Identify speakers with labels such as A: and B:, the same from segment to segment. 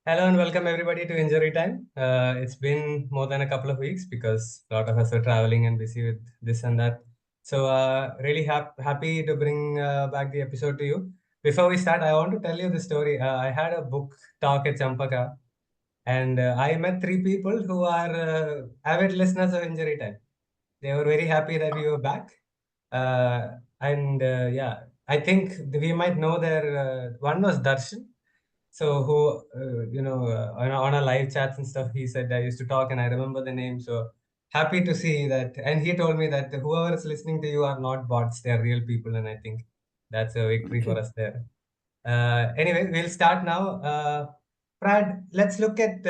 A: Hello and welcome everybody to Injury Time. It's been more than a couple of weeks because a lot of us are traveling and busy with this and that. So, really happy to bring back the episode to you. Before we start, I want to tell you the story. I had a book talk at Champaka, and I met three people who are avid listeners of Injury Time. They were very happy that we were back. And yeah, I think we might know their one was Darshan. So who on a live chats and stuff, he said I used to talk and I remember the name. So happy to see that. And he told me that whoever is listening to you are not bots; they are real people, and I think that's a victory for
B: Okay.
A: us there. Anyway, we'll start now. Brad, let's look at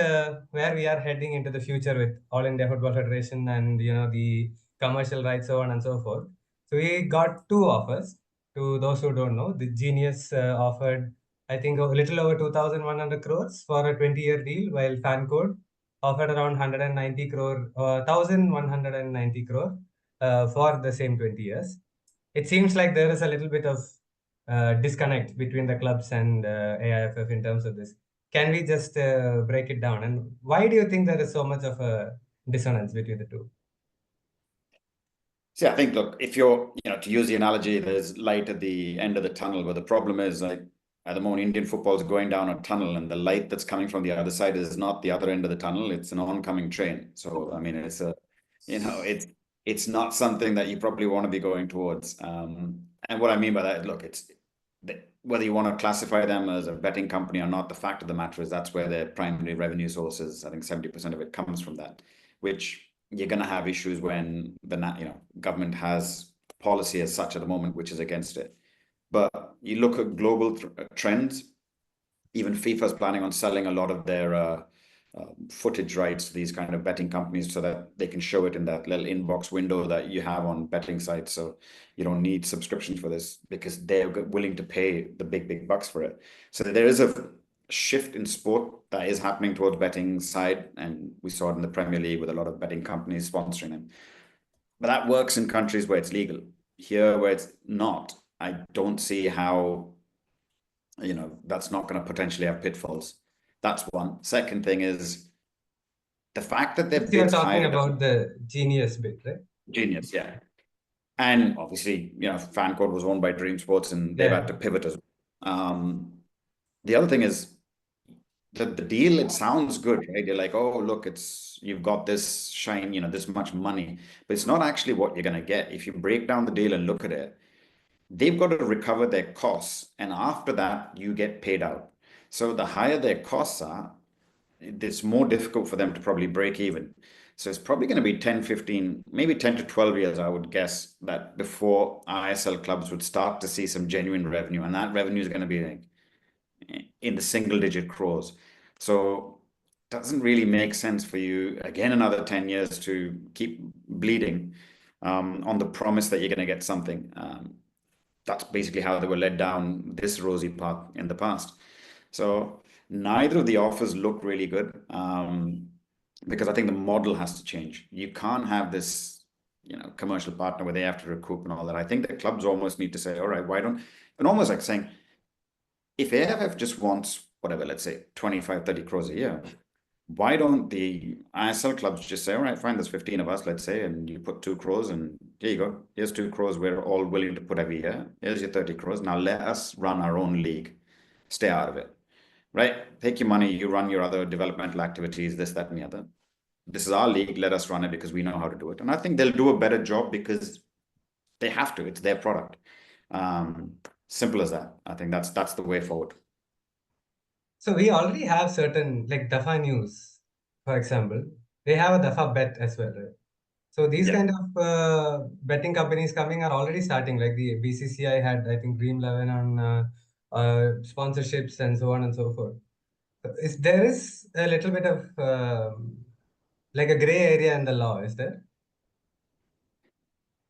A: where we are heading into the future with All India Football Federation and the commercial rights, so on and so forth. So we got two offers. To those who don't know, the Genius offered, I think, a little over 2,100 crores for a 20-year deal, while FanCode offered around 190 crore, 1,190 crore for the same 20 years. It seems like there is a little bit of disconnect between the clubs and AIFF in terms of this. Can we just break it down? And why do you think there is so much of a dissonance between the two?
B: See, I think, look, if you're, to use the analogy, there's light at the end of the tunnel, but the problem is, like, at the moment, Indian football is going down a tunnel, and the light that's coming from the other side is not the other end of the tunnel; it's an oncoming train. So, I mean, it's not something that you probably want to be going towards. And what I mean by that, look, whether you want to classify them as a betting company or not, the fact of the matter is that's where their primary revenue source is. I think 70% of it comes from that, which you're going to have issues when the government has policy as such at the moment, which is against it. But you look at global trends, even FIFA is planning on selling a lot of their footage rights to these kind of betting companies so that they can show it in that little inbox window that you have on betting sites. So you don't need subscriptions for this because they're willing to pay the big bucks for it. So there is a shift in sport that is happening towards betting side, and we saw it in the Premier League with a lot of betting companies sponsoring them. But that works in countries where it's legal. Here, where it's not, I don't see how that's not going to potentially have pitfalls. That's one. Second thing is the fact that their
A: Yes, you are
B: bids
A: talking
B: higher
A: about the Genius bit, right?
B: Genius, yeah. And obviously, FanCode was owned by Dream Sports, and they've had to pivot as well. The other thing is the deal, it sounds good, right? You're like, oh, look, you've got this shine, this much money, but it's not actually what you're going to get. If you break down the deal and look at it, they've got to recover their costs, and after that, you get paid out. So the higher their costs are, it's more difficult for them to probably break even. So it's probably going to be 10, 15, maybe 10 to 12 years, I would guess, that before ISL clubs would start to see some genuine revenue. And that revenue is going to be in the single digit crores. So it doesn't really make sense for you, again, another 10 years to keep bleeding on the promise that you're going to get something. That's basically how they were led down this rosy path in the past. So neither of the offers look really good because I think the model has to change. You can't have this, commercial partner where they have to recoup and all that. I think the clubs almost need to say, all right, why don't, and almost like saying, if AFF just wants whatever, let's say 25, 30 crores a year, why don't the ISL clubs just say, all right, fine, there's 15 of us, let's say, and you put 2 crores and here you go. Here's 2 crores we're all willing to put every year. Here's your 30 crores. Now let us run our own league. Stay out of it. Right? Take your money, you run your other developmental activities, this, that, and the other. This is our league. Let us run it because we know how to do it. And I think they'll do a better job because they have to. It's their product. Simple as that. I think that's the way forward.
A: So we already have certain, like Dafa News, for example, they have a Dafa Bet as well, right? So these
B: Yeah.
A: kind of betting companies coming are already starting. Like the BCCI had, I think, Dream 11 on sponsorships and so on and so forth. There is a little bit of like a gray area in the law, is there?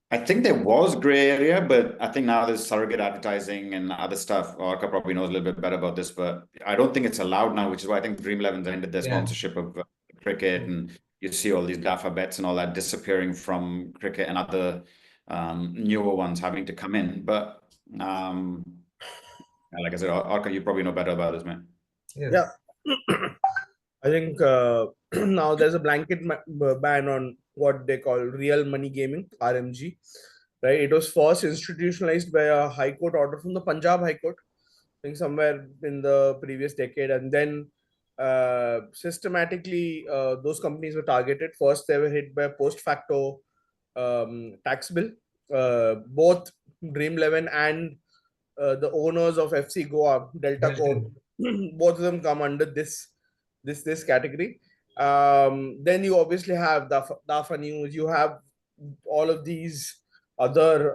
B: I think there was gray area, but I think now there's surrogate advertising and other stuff. Orca probably knows a little bit better about this, but I don't think it's allowed now, which is why I think Dream 11's ended their
A: Yeah.
B: sponsorship of cricket, and you see all these DAFA bets and all that disappearing from cricket and other newer ones having to come in. But like I said, Orca, you probably know better about this, man.
A: Yes.
C: Yeah, I think now there's a blanket ban on what they call real money gaming, RMG. Right? It was first institutionalized by a High Court order from the Punjab High Court, I think somewhere in the previous decade, and then systematically those companies were targeted. First, they were hit by a post facto tax bill. Both Dream11 and the owners of FC Goa, Delta Corp, both of them come under this category. Then you obviously have Dafa News. You have all of these other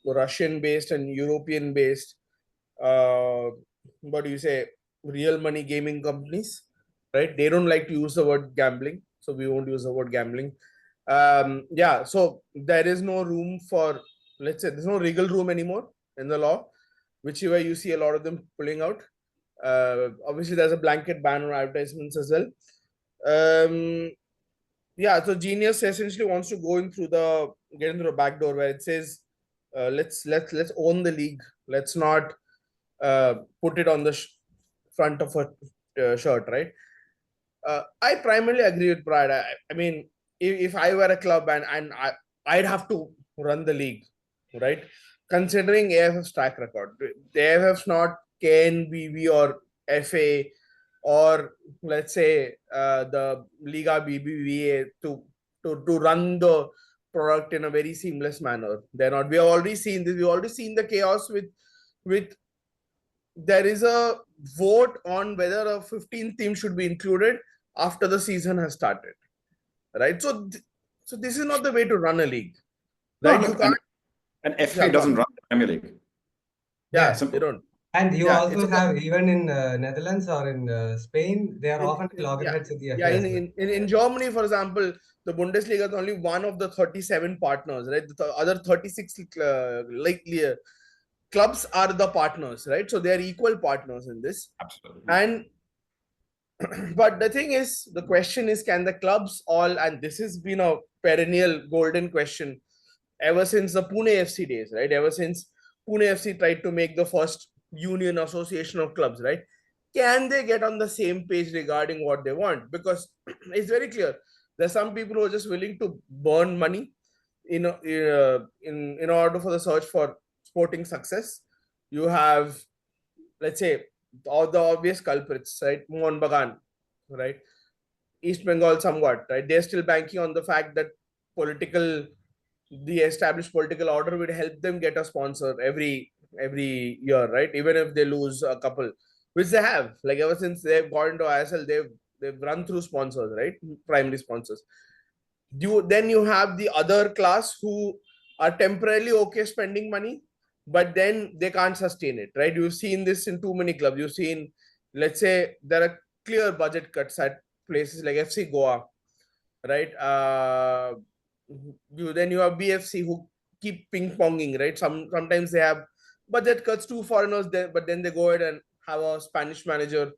C: Russian-based and European-based, what do you say, real money gaming companies, right? They don't like to use the word gambling, so we won't use the word gambling. Yeah, so there is no room for, let's say, there's no legal room anymore in the law, which is why you see a lot of them pulling out. Obviously, there's a blanket ban on advertisements as well. Yeah, so Genius essentially wants to get into the back door where it says, let's own the league. Let's not put it on the front of a shirt, right? I primarily agree with Brad. I mean, if I were a club and I'd have to run the league, right? Considering AFF's track record, the AFF's not KNBB or FA or let's say the Liga BBVA to run the product in a very seamless manner. They're not. We have already seen this. We've already seen the chaos with there is a vote on whether a 15th team should be included after the season has started, right? So this is not the way to run a league, right?
B: No,
C: You can't.
B: And FA doesn't run the Premier League.
C: Yeah,
B: simple.
C: they don't.
A: And you
C: Yeah,
A: also have, even in Netherlands or in Spain, they are often loggerheads with the
C: yeah.
A: FA as well.
C: In Germany, for example, the Bundesliga is only one of the 37 partners, right? The other 36 clubs are the partners, right? So they are equal partners in this.
B: Absolutely.
C: And but the thing is, the question is, can the clubs all, and this has been a perennial golden question ever since the Pune FC days, right? Ever since Pune FC tried to make the first union association of clubs, right? Can they get on the same page regarding what they want? Because it's very clear. There's some people who are just willing to burn money in order for the search for sporting success. You have, let's say, all the obvious culprits, right? Mohun Bagan, right? East Bengal somewhat, right? They're still banking on the fact that the established political order would help them get a sponsor every year, right? Even if they lose a couple, which they have. Like ever since they've got into ISL, they've run through sponsors, right? Primary sponsors. Then you have the other class who are temporarily okay spending money, but then they can't sustain it, right? You've seen this in too many clubs. You've seen, let's say, there are clear budget cuts at places like FC Goa, right? Then you have BFC who keep ping ponging, right? Sometimes they have budget cuts to foreigners there, but then they go ahead and have a Spanish manager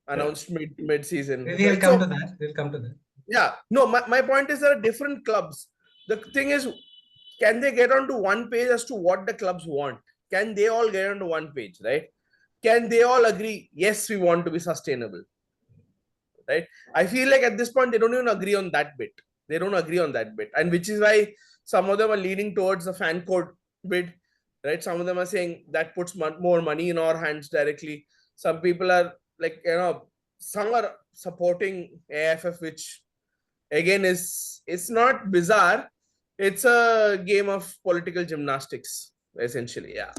C: announced mid season.
A: We'll
C: Right?
A: come to that. We'll come to that.
C: Yeah, no, my point is there are different clubs. The thing is, can they get onto one page as to what the clubs want? Can they all get onto one page, right? Can they all agree, yes, we want to be sustainable, right? I feel like at this point, they don't even agree on that bit. They don't agree on that bit. And which is why some of them are leaning towards the fan code bit, right? Some of them are saying that puts more money in our hands directly. Some people are like, some are supporting AFF, which again it's not bizarre. It's a game of political gymnastics, essentially. Yeah.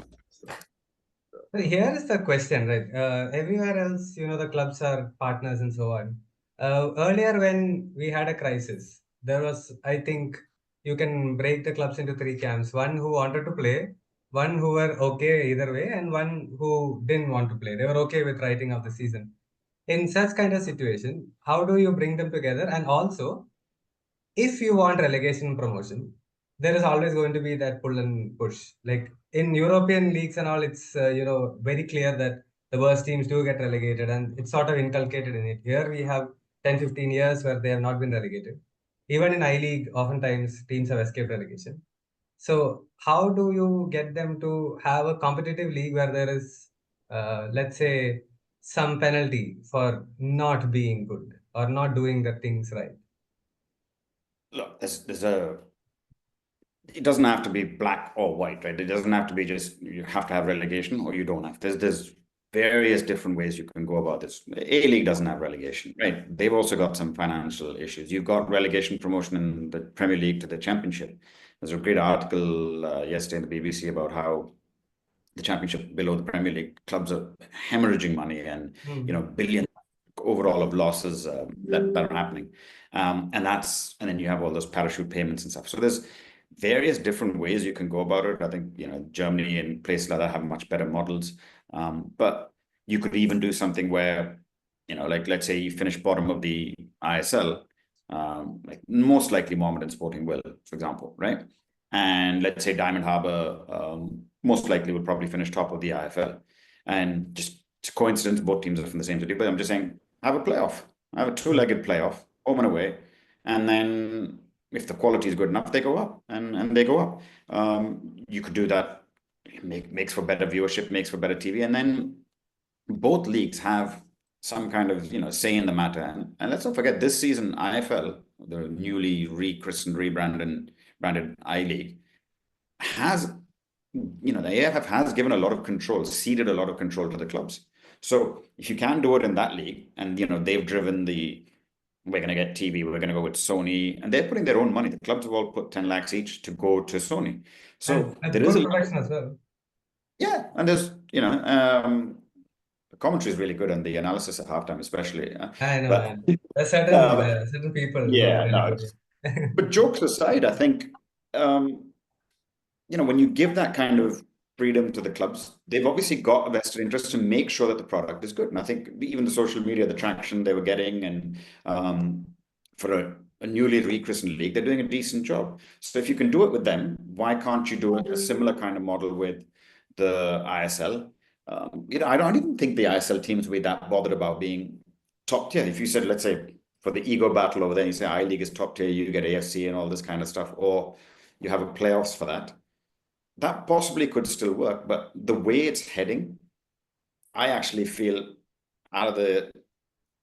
A: So here is the question, right? Everywhere else, the clubs are partners and so on. Earlier, when we had a crisis, there was, I think, you can break the clubs into three camps: one who wanted to play, one who were okay either way, and one who didn't want to play. They were okay with writing off the season. In such kind of situation, how do you bring them together? And also, if you want relegation promotion, there is always going to be that pull and push. Like in European leagues and all, it's very clear that the worst teams do get relegated, and it's sort of inculcated in it. Here we have 10-15 years where they have not been relegated. Even in I League, oftentimes teams have escaped relegation. So how do you get them to have a competitive league where there is, let's say, some penalty for not being good or not doing the things right?
B: Look, it doesn't have to be black or white, right? It doesn't have to be just you have to have relegation or you don't have. There's various different ways you can go about this. A-League doesn't have relegation, right? They've also got some financial issues. You've got relegation promotion in the Premier League to the Championship. There's a great article yesterday in the BBC about how the Championship below the Premier League clubs are hemorrhaging money and billions overall of losses that are happening, and then you have all those parachute payments and stuff. So there's various different ways you can go about it. I think Germany and places like that have much better models, but you could even do something where like let's say you finish bottom of the ISL, like most likely Mohammedan Sporting will, for example, right? And let's say Diamond Harbour most likely will probably finish top of the IFL, and just it's a coincidence both teams are from the same city, but I'm just saying have a playoff, have a two-legged playoff, home and away, and then if the quality is good enough, they go up and they go up. You could do that. Makes for better viewership, makes for better TV, and then both leagues have some kind of say in the matter. And let's not forget this season IFL, the newly rechristened, branded I League, has the AFF has given a lot of control, ceded a lot of control to the clubs. So if you can do it in that league, and they've driven we're going to get TV, we're going to go with Sony, and they're putting their own money. The clubs have all put 10 lakhs each to go to Sony. So
A: and
B: there is
A: good production as well.
B: Yeah, and there's the commentary is really good and the analysis at halftime, especially.
A: I know.
B: But
A: There's certain people who are really good.
B: but jokes aside, I think when you give that kind of freedom to the clubs, they've obviously got a vested interest to make sure that the product is good. And I think even the social media, the traction they were getting, and for a newly rechristened league, they're doing a decent job. So if you can do it with them, why can't you do a similar kind of model with the ISL? I don't even think the ISL teams will be that bothered about being top tier. If you said, let's say, for the ego battle over there, you say I League is top tier, you get AFC and all this kind of stuff, or you have a playoffs for that. That possibly could still work, but the way it's heading, I actually feel out of the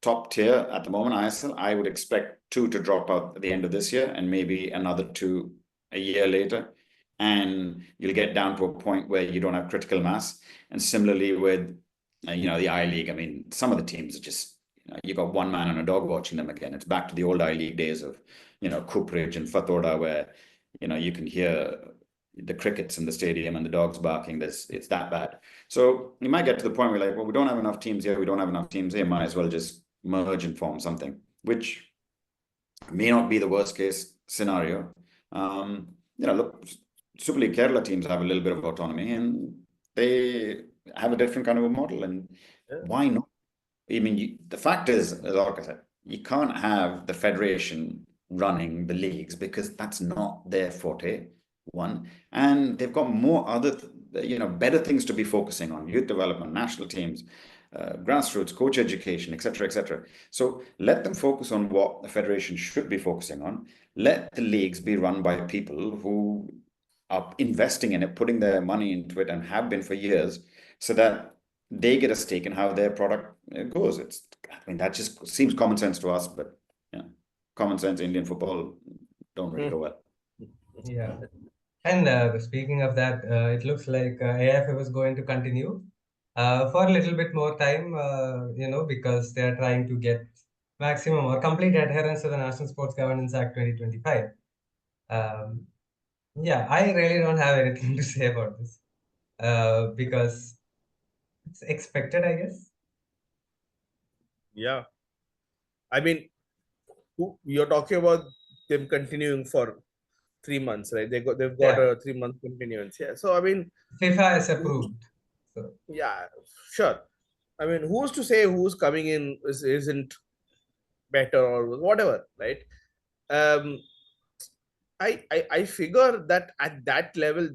B: top tier at the moment, ISL, I would expect 2 to drop out at the end of this year and maybe another 2 a year later. And you'll get down to a point where you don't have critical mass. And similarly with, the I League, I mean, some of the teams are just, you got one man and a dog watching them again. It's back to the old I League days of, Cooperage and Fatorda, where, you can hear the crickets in the stadium and the dogs barking. It's that bad. So you might get to the point where we don't have enough teams here. We don't have enough teams here. Might as well just merge and form something, which may not be the worst case scenario. Look, Super League Kerala teams have a little bit of autonomy and they have a different kind of a model. And why not? I mean, the fact is, as Alka said, you can't have the federation running the leagues because that's not their forte. One, and they've got more other better things to be focusing on: youth development, national teams, grassroots, coach education, etc. So let them focus on what the federation should be focusing on. Let the leagues be run by people who are investing in it, putting their money into it, and have been for years, so that they get a stake in how their product goes. That just seems common sense to us, but common sense Indian football don't really go well.
A: Yeah. And speaking of that, it looks like AFF is going to continue for a little bit more time, because they are trying to get maximum or complete adherence to the National Sports Governance Act 2025. I really don't have anything to say about this because it's expected, I guess.
C: Yeah. I mean, you're talking about them continuing for 3 months, right? They've got a 3-month continuance. Yeah. So I mean,
A: FIFA has approved. So
C: yeah, sure. I mean, who's to say who's coming in isn't better or whatever, right? I figure that at that level,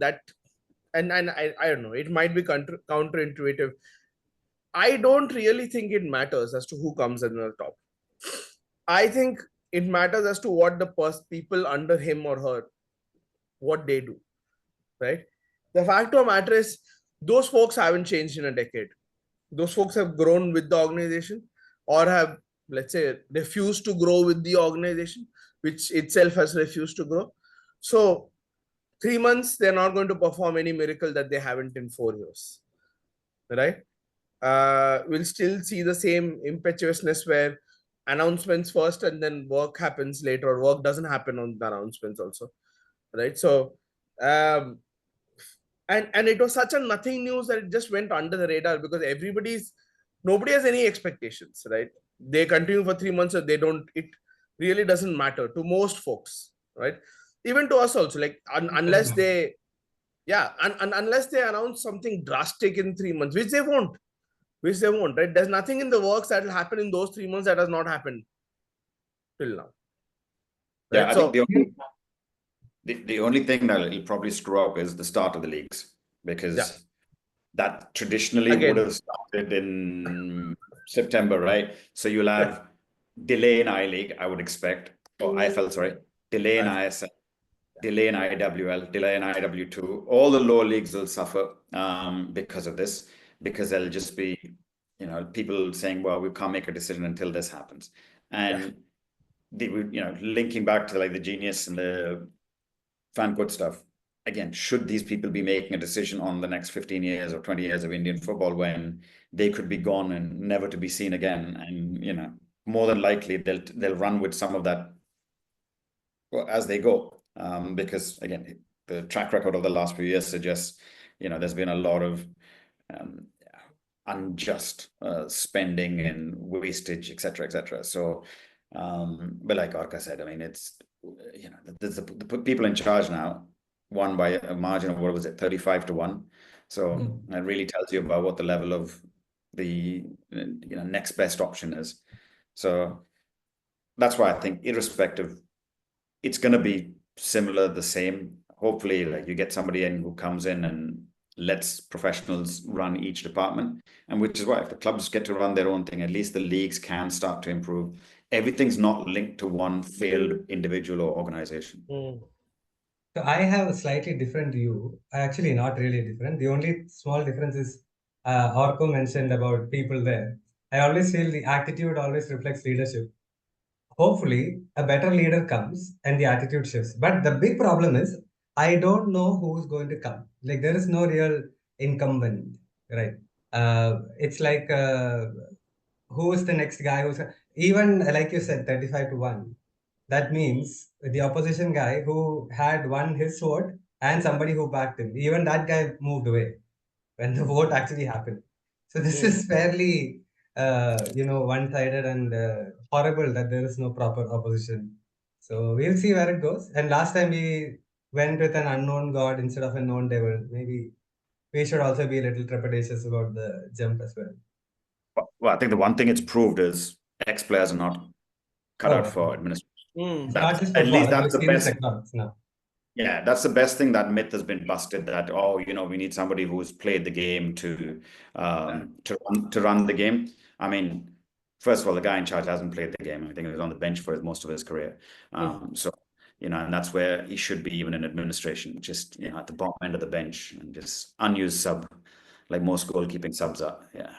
C: and I don't know, it might be counterintuitive. I don't really think it matters as to who comes in the top. I think it matters as to what the people under him or her, what they do, right? The fact of the matter is, those folks haven't changed in a decade. those folks have grown with the organization or have, let's say, refused to grow with the organization, which itself has refused to grow. So 3 months, they're not going to perform any miracle that they haven't in 4 years, right? We'll still see the same impetuousness where announcements first and then work happens later, or work doesn't happen on the announcements also, right? So and it was such a nothing news that it just went under the radar because nobody has any expectations, right? They continue for 3 months or they don't. It really doesn't matter to most folks, right? Even to us also, like unless they, yeah, and unless they announce something drastic in 3 months, which they won't, right? There's nothing in the works that will happen in those 3 months that has not happened till now.
B: Yeah,
C: right?
B: I
C: So
B: think the only thing that it'll probably screw up is the start of the leagues, because
C: yeah,
B: that traditionally would
C: again,
B: have started in September, right? So you'll have delay in I League, I would expect, or IFL, sorry, delay in ISL, delay in IWL, delay in IW2. All the lower leagues will suffer because of this, because there'll just be, you know, people saying, well, we can't make a decision until this happens. And linking back to like the Genius and the fan code stuff, again, should these people be making a decision on the next 15 years or 20 years of Indian football when they could be gone and never to be seen again? And, you know, more than likely they'll run with some of that as they go. Because again, the track record of the last few years suggests, you know, there's been a lot of unjust spending and wastage, etc., etc. So, but like Arka said, I mean, it's, you know, the people in charge now won by a margin of, what was it, 35-1. So it really tells you about what the level of the next best option is. So that's why I think, irrespective, it's going to be similar, the same. Hopefully, like, you get somebody in who comes in and lets professionals run each department, and which is why if the clubs get to run their own thing, at least the leagues can start to improve. Everything's not linked to one failed individual or organization.
A: So I have a slightly different view. Actually, not really different. The only small difference is Orko mentioned about people there. I always feel the attitude always reflects leadership. Hopefully, a better leader comes and the attitude shifts. But the big problem is, I don't know who's going to come. Like, there is no real incumbent, right? It's like, who is the next guy? Even like you said, 35-1. That means the opposition guy who had won his vote and somebody who backed him, even that guy moved away when the vote actually happened. So this is fairly, one-sided and horrible that there is no proper opposition. So we'll see where it goes. And last time we went with an unknown god instead of a known devil. Maybe we should also be a little trepidatious about the jump as well.
B: Well, I think the one thing it's proved is ex-players are not cut out for administration.
A: It's not just
B: At least
A: football.
B: that's the
A: We've seen
B: best.
A: this across now.
B: Yeah, that's the best thing. That myth has been busted, that, oh, you know, we need somebody who's played the game to run the game. I mean, first of all, the guy in charge hasn't played the game. I think he was on the bench for most of his career. So, you know, and that's where he should be, even in administration, just, you know, at the bottom end of the bench and just unused sub, like most goalkeeping subs are. Yeah.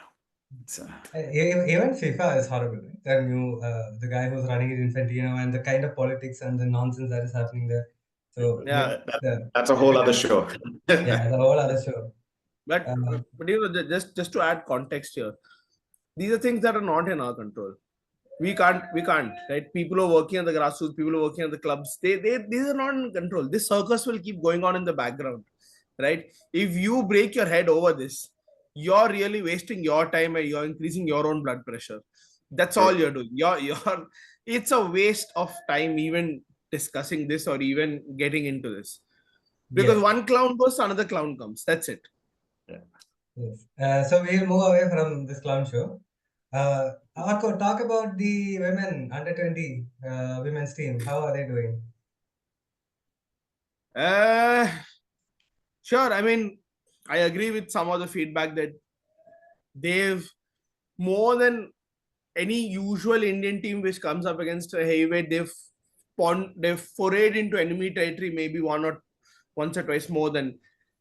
A: Even FIFA is horrible, right? The guy who's running it, Infantino, and the kind of politics and the nonsense that is happening there. So
B: yeah, that's a whole other show.
A: Yeah, the whole other show.
C: But you know, just to add context here, these are things that are not in our control. We can't, right? People are working on the grassroots, people are working on the clubs. These are not in control. This circus will keep going on in the background, right? If you break your head over this, you're really wasting your time and you're increasing your own blood pressure. That's all you're doing. It's a waste of time even discussing this or even getting into this. Because one clown goes, another clown comes. That's it.
A: Yes. So we'll move away from this clown show. Arko, talk about the women under 20 women's team. How are they doing?
C: Sure. I mean, I agree with some of the feedback that they've, more than any usual Indian team which comes up against a heavyweight, they've forayed into enemy territory maybe once or twice more than.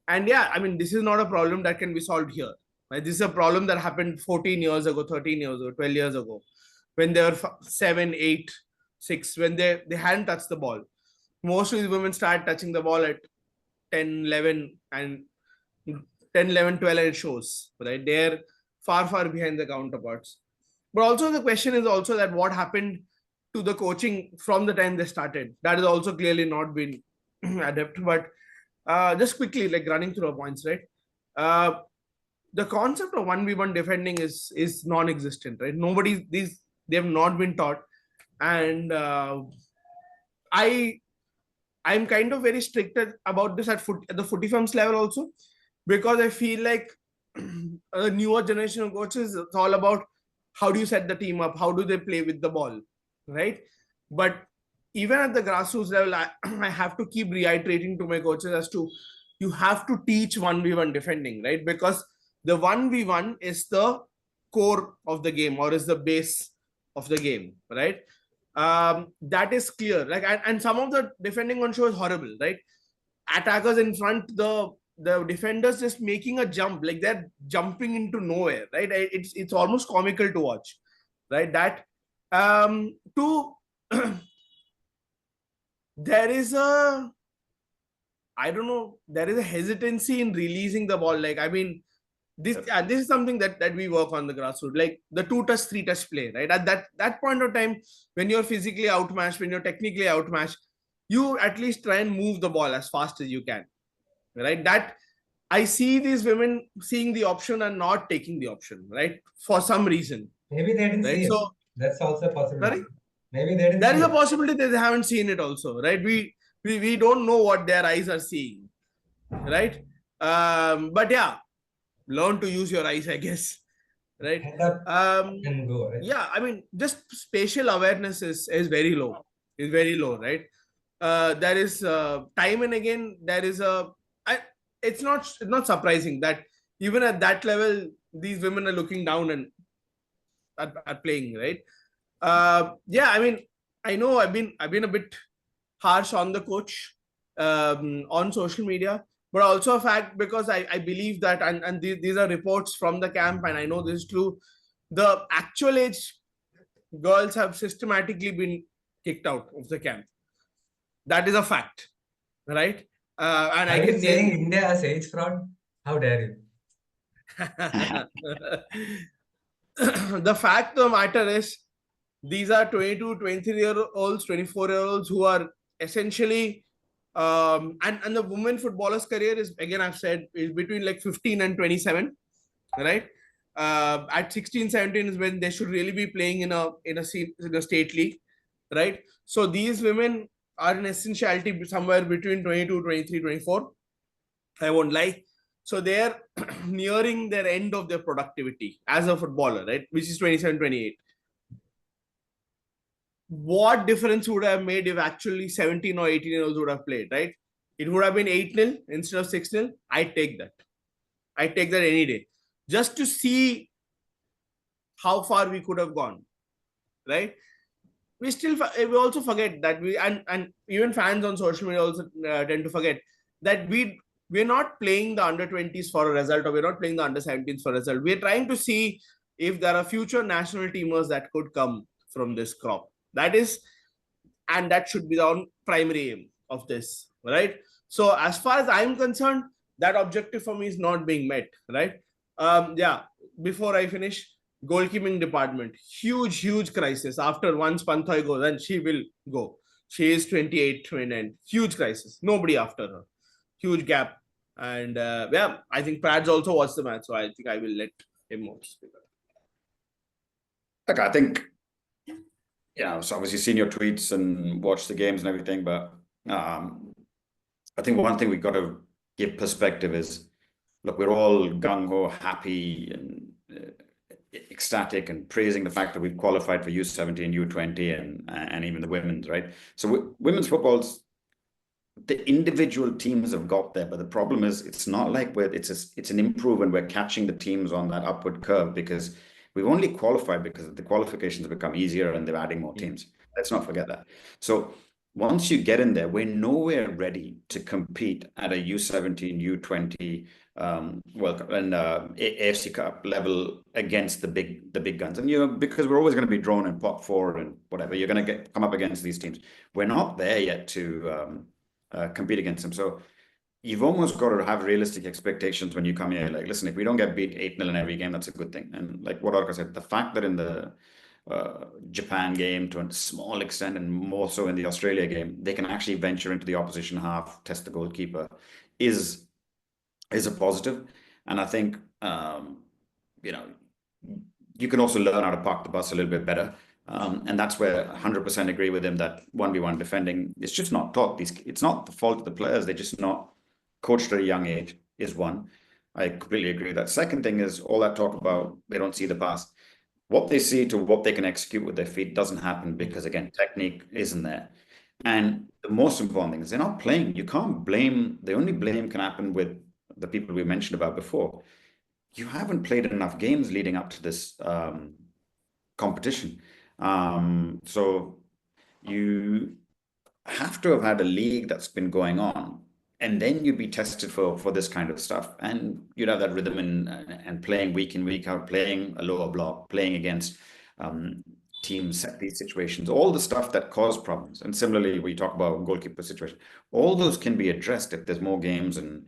C: And yeah, I mean, this is not a problem that can be solved here, Right? This is a problem that happened 14 years ago, 13 years ago, 12 years ago, when they were 7, 8, 6, when they hadn't touched the ball. Most of these women start touching the ball at 10, 11, and 10, 11, 12, and it shows, right? They're far, far behind the counterparts. But also the question is also that what happened to the coaching from the time they started. That has also clearly not been adapted. But just quickly, like running through our points, right? The concept of 1v1 defending is non-existent, right? They have not been taught. And I'm kind of very strict about this at the footy firms level also, because I feel like a newer generation of coaches, it's all about how do you set the team up, how do they play with the ball, right? But even at the grassroots level, I have to keep reiterating to my coaches as to you have to teach 1v1 defending, right? Because the 1v1 is the core of the game, or is the base of the game, right? That is clear. Like, and some of the defending on show is horrible, right? Attackers in front, the defenders just making a jump, like they're jumping into nowhere, right? It's almost comical to watch, right? That there is a, I don't know, there is a hesitancy in releasing the ball. Like, I mean, this is something that we work on the grassroots, like the 2-touch, 3-touch play, right? At that point of time, when you're physically outmatched, when you're technically outmatched, you at least try and move the ball as fast as you can, right? That I see these women seeing the option and not taking the option, right? For some reason.
A: Maybe they didn't
C: right?
A: see it.
C: So
A: that's also a possibility.
C: Sorry?
A: Maybe they didn't.
C: There is a possibility that they haven't seen it also, right? We don't know what their eyes are seeing, right? But yeah, learn to use your eyes, I guess, right?
A: And go, right?
C: Yeah, I mean, just spatial awareness is very low. Is very low, right? There is time and again there is it's not surprising that even at that level these women are looking down and are playing, right? Yeah, I mean, I know I've been a bit harsh on the coach on social media, but also a fact, because I believe that, and these are reports from the camp, and I know this is true, the actual age girls have systematically been kicked out of the camp. That is a fact, right? And
A: are you saying India has age fraud? How dare you?
C: The fact of the matter is, these are 22, 23-year-olds, 24-year-olds who are essentially, and the women footballers' career is, again, I've said, is between like 15 and 27, right? At 16, 17 is when they should really be playing in a state league, right? So these women are in essentiality somewhere between 22, 23, 24. I won't lie. So they're nearing their end of their productivity as a footballer, right? Which is 27, 28. What difference would have made if actually 17 or 18-year-olds would have played, right? It would have been 8-0 instead of 6-0. I'd take that. I'd take that any day. Just to see how far we could have gone, right? We also forget that and even fans on social media also tend to forget that we're not playing the under 20s for a result, or we're not playing the under 17s for a result. We're trying to see if there are future national teamers that could come from this crop. That is, and that should be the primary aim of this, right? So as far as I'm concerned, that objective for me is not being met, right? Yeah, before I finish, goalkeeping department, huge crisis. After once Panthoy goes, and she will go. She is 28, 29. Huge crisis. Nobody after her. Huge gap. And yeah, I think Prads also watched the match, so I think I will let him speak.
B: Look, I think, so obviously seen your tweets and watched the games and everything, but I think one thing we've got to give perspective is, look, we're all gung-ho, happy and ecstatic and praising the fact that we've qualified for U17, U20 and even the women's, right? So women's football's, the individual teams have got there, but the problem is it's not like it's an improvement. We're catching the teams on that upward curve because we've only qualified because the qualifications have become easier and they're adding more teams. Let's not forget that. So once you get in there, we're nowhere ready to compete at a U17, U20 World Cup and AFC Cup level against the big guns. And because we're always going to be drawn in pot four and whatever, you're going to come up against these teams. We're not there yet to compete against them. So you've almost got to have realistic expectations when you come here. Like, listen, if we don't get beat 8-0 in every game, that's a good thing. And like what Orca said, the fact that in the Japan game to a small extent and more so in the Australia game, they can actually venture into the opposition half, test the goalkeeper is a positive. And I think, you can also learn how to park the bus a little bit better. And that's where I 100% agree with him that 1v1 defending is just not taught. It's not the fault of the players. They're just not coached at a young age is one. I completely agree with that. Second thing is all that talk about they don't see the past. What they see to what they can execute with their feet doesn't happen because, again, technique isn't there. And the most important thing is they're not playing. You can't blame. The only blame can happen with the people we mentioned about before. You haven't played enough games leading up to this competition. So you have to have had a league that's been going on, and then you'd be tested for this kind of stuff, and you'd have that rhythm and playing week in, week out, playing a lower block, playing against teams, set piece situations, all the stuff that cause problems. And similarly, we talk about goalkeeper situation, all those can be addressed if there's more games and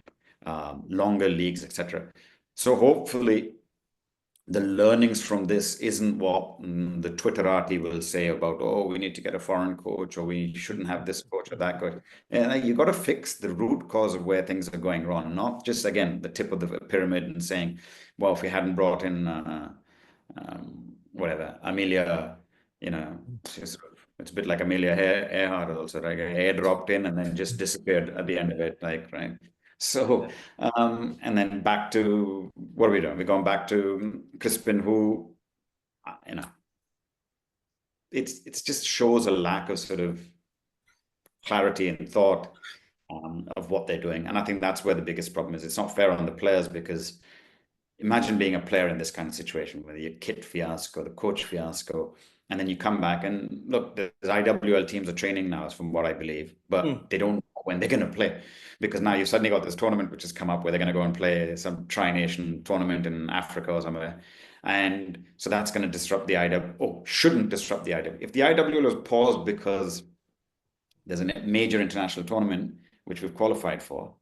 B: longer leagues, etc. So hopefully the learnings from this isn't what the Twitterati will say about, oh, we need to get a foreign coach, or we shouldn't have this coach or that coach. And you got to fix the root cause of where things are going wrong, not just, again, the tip of the pyramid and saying, well, if we hadn't brought in whatever, Amelia, it's a bit like Amelia Earhart also, like a hair dropped in and then just disappeared at the end of it, like, right? So, and then back to, what are we doing? We're going back to Crispin, who, it's just shows a lack of sort of clarity and thought of what they're doing. And I think that's where the biggest problem is. It's not fair on the players, because imagine being a player in this kind of situation, where your kit fiasco, the coach fiasco, and then you come back and look, the IWL teams are training now, from what I believe, but they don't know when they're going to play, because now you've suddenly got this tournament which has come up where they're going to go and play some tri-nation tournament in Africa or somewhere. And so that's going to disrupt the IWL, or shouldn't disrupt the IWL. If the IWL was paused because there's a major international tournament which we've qualified for,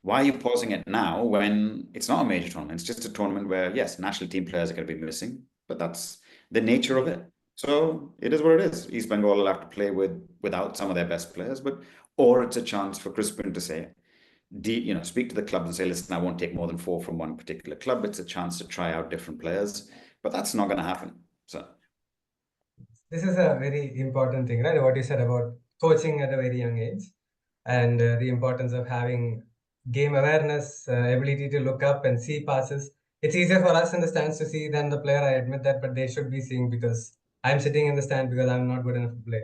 B: why are you pausing it now when it's not a major tournament? It's just a tournament where, yes, national team players are going to be missing, but that's the nature of it. So it is what it is. East Bengal will have to play without some of their best players, or it's a chance for Crispin to say, speak to the club and say, listen, I won't take more than 4 from one particular club. It's a chance to try out different players, but that's not going to happen. So
A: this is a very important thing, right? What you said about coaching at a very young age, and the importance of having game awareness, ability to look up and see passes. It's easier for us in the stands to see than the player, I admit that, but they should be seeing, because I'm sitting in the stand because I'm not good enough to play.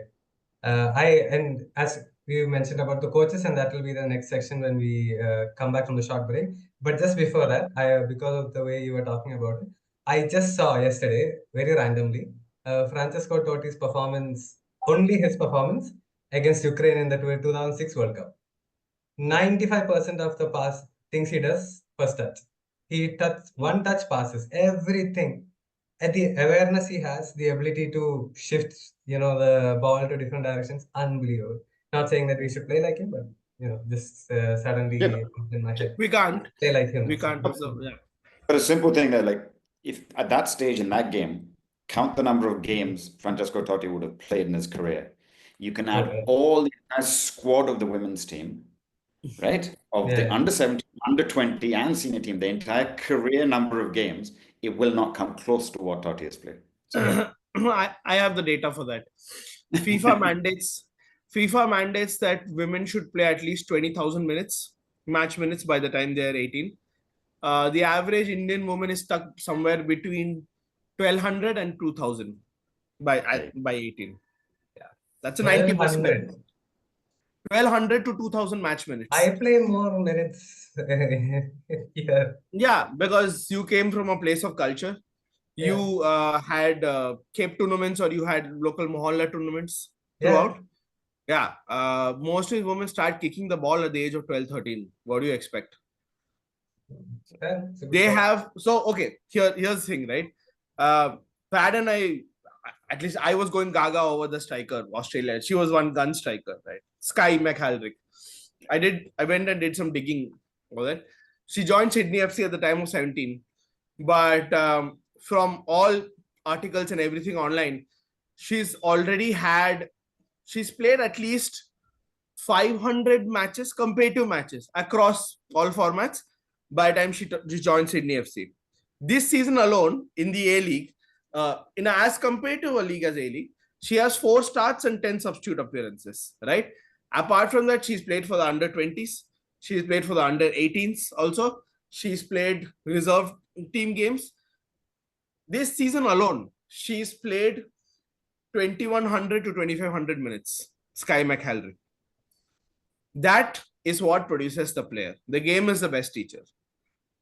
A: And as we mentioned about the coaches, and that will be the next section when we come back from the short break. But just before that, because of the way you were talking about it, I just saw yesterday, very randomly, Francesco Totti's performance, only his performance against Ukraine in the 2006 World Cup. 95% of the things he does, first touch. He one touch passes, everything. And the awareness he has, the ability to shift, the ball to different directions, unbelievable. Not saying that we should play like him, but just suddenly in my head.
C: We can't
A: play like him.
C: We can't. Yeah.
B: But a simple thing that, like, if at that stage in that game, count the number of games Francesco Totti would have played in his career. You can add all the entire squad of the women's team, right? Of the under 17, under 20, and senior team, the entire career number of games, it will not come close to what Totti has played. So,
C: I have the data for that. FIFA mandates that women should play at least 20,000 match minutes by the time they are 18. The average Indian woman is stuck somewhere between 1,200 and 2,000 by 18. Yeah, that's a 90%. 1,200 to 2,000 match minutes.
A: I play more minutes.
C: Yeah, because you came from a place of culture. You had Cape tournaments, or you had local Mohalla tournaments throughout. Yeah, most of these women start kicking the ball at the age of 12, 13. What do you expect? They have, so okay, here's the thing, right? Pat and I, at least I was going gaga over the striker, Australia. She was one gun striker, right? Sky McHaldrick. I went and did some digging over it. She joined Sydney FC at the time of 17. But from all articles and everything online, she's played at least 500 matches, competitive matches across all formats by the time she joined Sydney FC. This season alone in the A League, in as compared to a league as A League, she has 4 starts and 10 substitute appearances, right? Apart from that, she's played for the under 20s, she's played for the under 18s also, she's played reserve team games. This season alone, she's played 2100 to 2500 minutes. Sky McHaldrick. That is what produces the player. The game is the best teacher,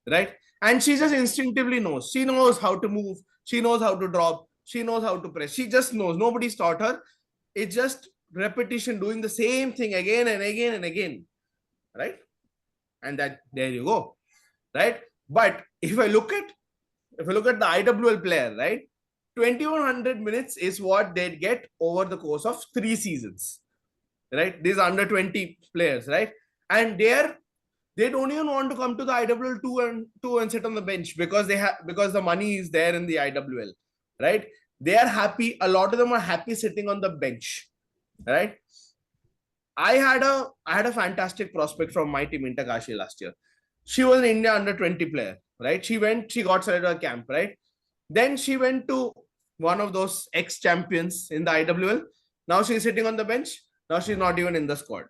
C: right? And she just instinctively knows. She knows how to move. She knows how to drop. She knows how to press. She just knows. Nobody's taught her. It's just repetition, doing the same thing again and again and again, right? And that, there you go, right? But if I look at the IWL player, right, 2100 minutes is what they'd get over the course of 3 seasons, right? These under 20 players, right? And they don't even want to come to the IWL 2 and sit on the bench because the money is there in the IWL, right? They are happy. A lot of them are happy sitting on the bench, right? I had a fantastic prospect from my team, Intakashi, last year. She was an India under 20 player, right? She got selected at camp, right? Then she went to one of those ex-champions in the IWL. Now she's sitting on the bench. Now she's not even in the squad.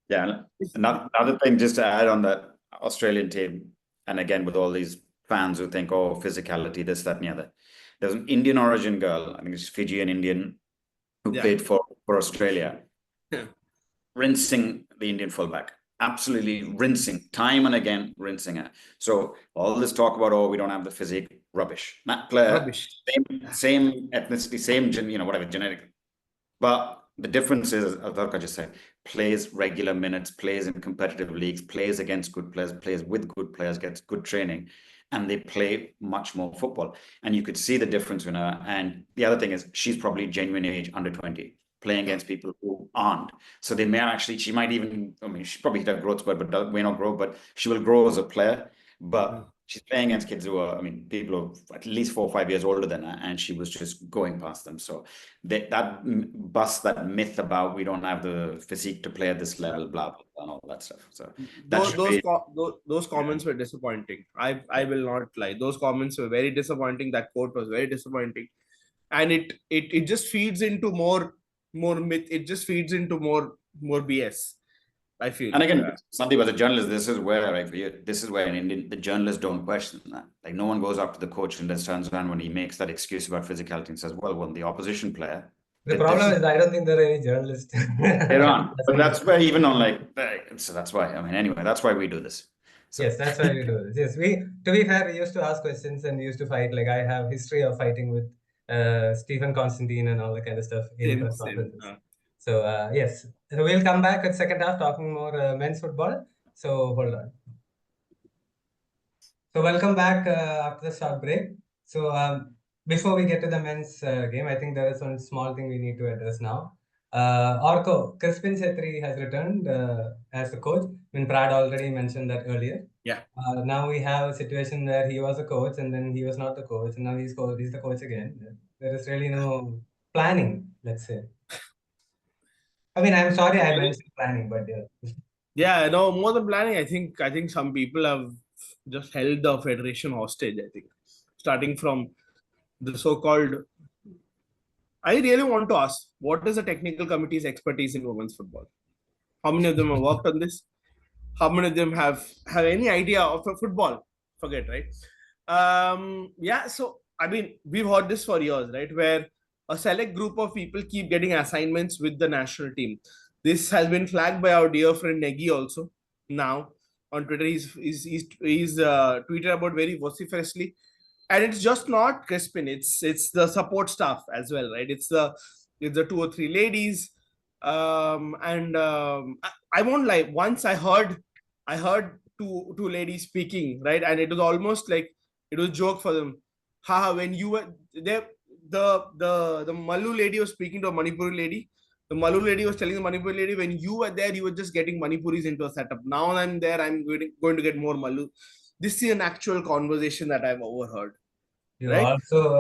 B: Yeah. Another thing, just to add on that Australian team, and again with all these fans who think, oh, physicality, this, that, and the other. There's an Indian origin girl, I think it's Fijian Indian, who played for Australia, rinsing the Indian fullback. Absolutely rinsing, time and again, rinsing her. So all this talk about, oh, we don't have the physique, rubbish. That player, same ethnicity, same, whatever, genetic. But the difference is, as Adharka just said, plays regular minutes, plays in competitive leagues, plays against good players, plays with good players, gets good training, and they play much more football. And you could see the difference in her. And the other thing is, she's probably genuine age, under 20, playing against people who aren't. So they may actually, she might even, she probably hit a growth spurt, but may not grow, but she will grow as a player. But she's playing against kids who are, people who are at least 4 or 5 years older than her, and she was just going past them. So that busts that myth about we don't have the physique to play at this level, blah, blah, blah, and all that stuff. So
C: those comments were disappointing. I will not lie. Those comments were very disappointing. That quote was very disappointing. And it just feeds into more myth. It just feeds into more BS. I feel.
B: And again, Sandeep, as a journalist, this is where, right, this is where in Indian, the journalists don't question that. Like, no one goes up to the coach and then turns around when he makes that excuse about physicality and says, well, the opposition player.
A: The problem is, I don't think there are any journalists.
B: They're on. But that's where even on so that's why, anyway, that's why we do this. So.
A: Yes, that's why we do this. Yes, to be fair, we used to ask questions and we used to fight. Like, I have history of fighting with Stephen Constantine and all that kind of stuff. So yes, so we'll come back at second half talking more men's football. So hold on. So welcome back after the short break. So before we get to the men's game, I think there is one small thing we need to address now. Orko, Crispin Chetri has returned as the coach. Prad already mentioned that earlier.
C: Yeah.
A: Now we have a situation where he was a coach and then he was not the coach, and now he's the coach again. There is really no planning, let's say. I'm sorry I mentioned planning, but yeah.
C: Yeah, no, more than planning, I think some people have just held the federation hostage, I think. Starting from the so-called... I really want to ask, what is the technical committee's expertise in women's football? How many of them have worked on this? How many of them have any idea of football? Forget, right? Yeah, so, we've heard this for years, right? Where a select group of people keep getting assignments with the national team. This has been flagged by our dear friend Negi also. Now on Twitter, he's tweeted about very vociferously, and it's just not Crispin. It's the support staff as well, right? It's the 2 or 3 ladies. I won't lie. Once I heard two ladies speaking, right, and it was almost like it was a joke for them. Haha, when you were there, the Malu lady was speaking to a Manipuri lady. The Malu lady was telling the Manipuri lady, when you were there, you were just getting Manipuris into a setup. Now I'm there, I'm going to get more Malu. This is an actual conversation that I've overheard.
A: You
C: Right?
A: also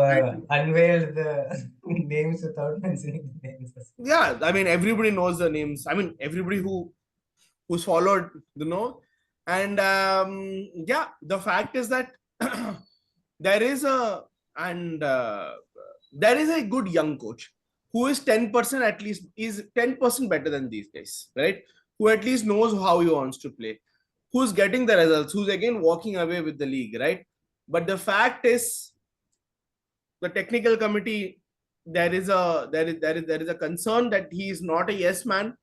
A: unveiled the names without mentioning the names.
C: Yeah, I mean everybody knows the names. I mean everybody who's followed the know. And yeah, the fact is that there is a and there is a good young coach who is 10% at least is 10% better than these guys, right? Who at least knows how he wants to play, who's getting the results, who's again walking away with the league, right? But the fact is the technical committee, there is a concern that he is not a yes man,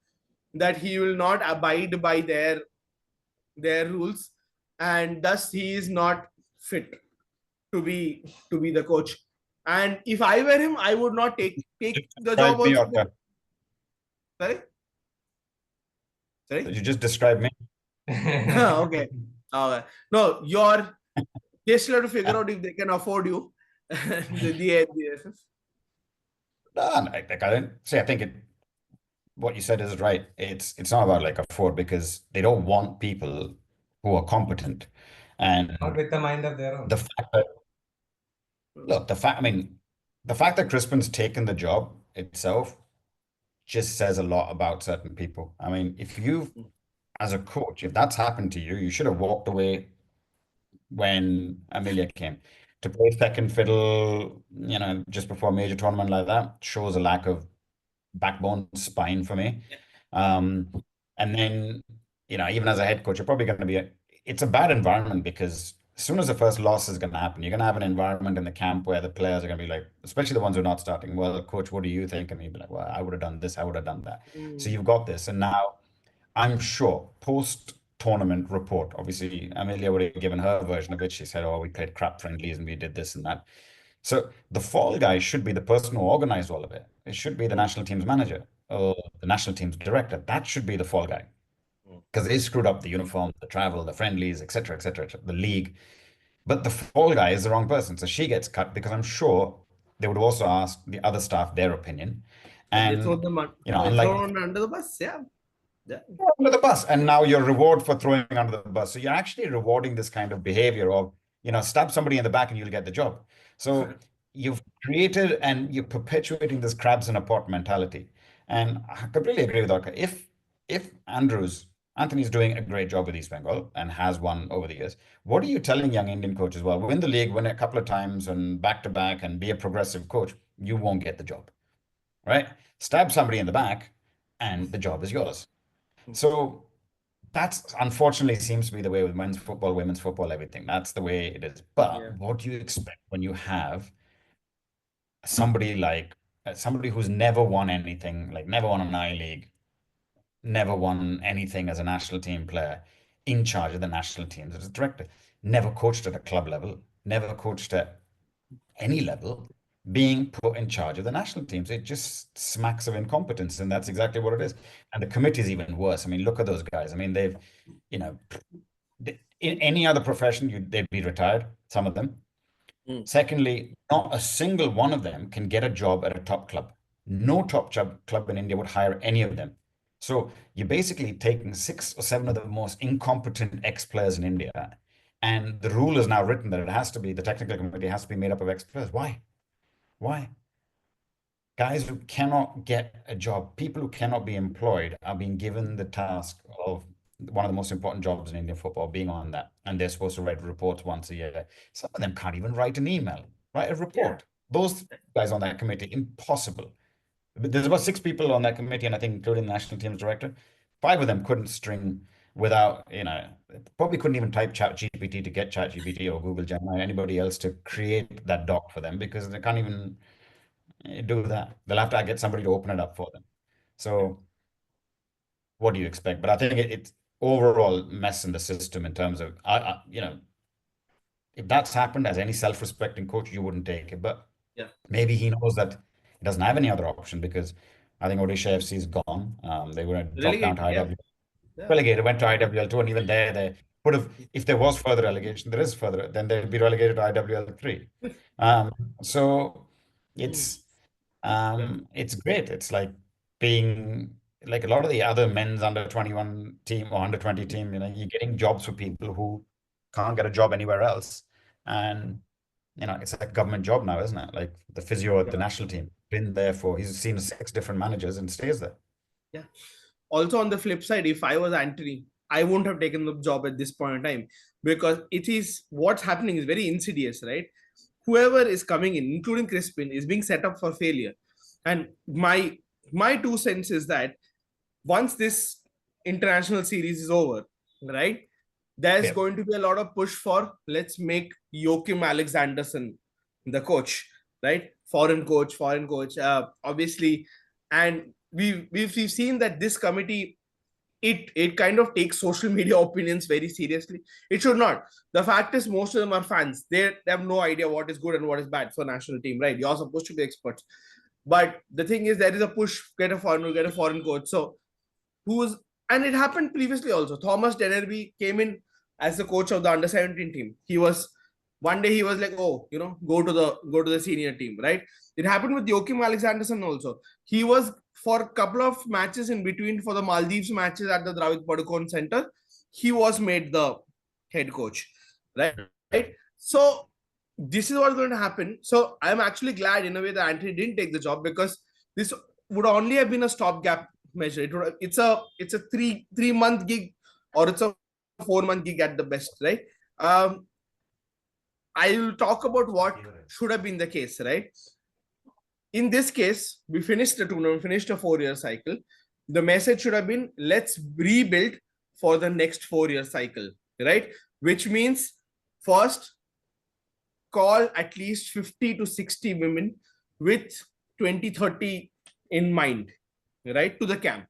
C: that he will not abide by their rules, and thus he is not fit to be the coach. And if I were him, I would not take the job
B: Me,
C: also.
B: Orca.
C: Sorry? Sorry?
B: You just described me.
C: Okay. No, you're they still have to figure out if they can afford you. the
B: No, I don't say. I think what you said is right. It's not about like afford, because they don't want people who are competent, and
A: Not with the mind of their
B: the
A: own.
B: fact that look, I mean, the fact that Crispin's taken the job itself just says a lot about certain people. I mean, if you've, as a coach, if that's happened to you, you should have walked away when Amelia came. To play second fiddle, just before a major tournament like that shows a lack of backbone, spine for me. Um, and then, even as a head coach, you're probably going to it's a bad environment, because as soon as the first loss is going to happen, you're going to have an environment in the camp where the players are going to be like, especially the ones who are not starting, well, coach, what do you think? And you'd be like, well, I would have done this, I would have done that. So you've got this. And now I'm sure post tournament report, obviously, Amelia would have given her version of it. She said, oh, we played crap friendlies and we did this and that. So the fall guy should be the person who organized all of it. It should be the national team's manager or the national team's director. That should be the fall guy, because they screwed up the uniform, the travel, the friendlies, etc., etc., the league. But the fall guy is the wrong person, so she gets cut, because I'm sure they would have also asked the other staff their opinion.
C: And they throw
B: And
C: them
B: unlike
C: under the bus. Yeah.
B: under the bus, and now your reward for throwing under the bus. So you're actually rewarding this kind of behavior of, stab somebody in the back and you'll get the job. So you've created and you're perpetuating this crabs in a pot mentality. And I completely agree with Orca. If Anthony's doing a great job with East Bengal and has won over the years, what are you telling young Indian coaches? Well, win the league, win a couple of times and back to back and be a progressive coach. You won't get the job, right? Stab somebody in the back and the job is yours. So that's unfortunately seems to be the way with men's football, women's football, everything. That's the way it is. But what do you expect when you have somebody like somebody who's never won anything, like never won an I-League, never won anything as a national team player, in charge of the national teams as a director, never coached at a club level, never coached at any level, being put in charge of the national teams? It just smacks of incompetence, and that's exactly what it is. And the committee is even worse. I mean, look at those guys. I mean, they've, in any other profession, they'd be retired, some of them. Secondly, not a single one of them can get a job at a top club. No top club in India would hire any of them. So you're basically taking 6 or 7 of the most incompetent ex-players in India, and the rule is now written that it has to be, the technical committee has to be made up of ex-players. Why? Why? Guys who cannot get a job, people who cannot be employed, are being given the task of one of the most important jobs in Indian football, being on that. And they're supposed to write reports once a year. Some of them can't even write an email, write a report. Those guys on that committee, impossible. There's about 6 people on that committee, and I think including the national team's director, 5 of them couldn't string without, probably couldn't even type ChatGPT to get ChatGPT or Google Gemini or anybody else to create that doc for them, because they can't even do that. They'll have to get somebody to open it up for them. So what do you expect? But I think it's overall mess in the system in terms of, if that's happened, as any self-respecting coach, you wouldn't take it. But maybe he knows that he doesn't have any other option, because I think Odisha FC is gone. They were dropped down to
C: Relegated,
B: IW. Relegated, went to IWL2, and even there, they would have, if there was further relegation, there is further, then they'd be relegated to IWL3. So it's great. It's like being like a lot of the other men's under 21 team or under 20 team, you're getting jobs for people who can't get a job anywhere else. And it's like a government job now, isn't it? Like the physio at the national team, been there he's seen 6 different managers and stays there.
C: Yeah. Also, on the flip side, if I was Anthony, I wouldn't have taken the job at this point in time, because what's happening is very insidious, right? Whoever is coming in, including Crispin, is being set up for failure. And my 2 cents is that once this international series is over, right, there's going to be a lot of push for, let's make Joachim Alexanderson the coach, right? Foreign coach, obviously. And we've seen that this committee, it kind of takes social media opinions very seriously. It should not. The fact is, most of them are fans. They have no idea what is good and what is bad for national team, right? You're supposed to be experts. But the thing is, there is a push, get a foreign coach. So and it happened previously also. Thomas Denerby came in as the coach of the under-17 team. One day he was like, oh, go to the senior team, right? It happened with Joachim Alexanderson also. He was, for a couple of matches in between, for the Maldives matches at the Dravid Padukone Center, he was made the head coach, right? So this is what's going to happen. So I'm actually glad in a way that Anthony didn't take the job, because this would only have been a stopgap measure. It's a 3-month gig, or it's a 4-month gig at the best, right? I will talk about what should have been the case, right? In this case, we finished the tournament, finished a 4-year cycle. The message should have been, let's rebuild for the next 4-year cycle, right? Which means, first, call at least 50 to 60 women with 2030 in mind, right, to the camp,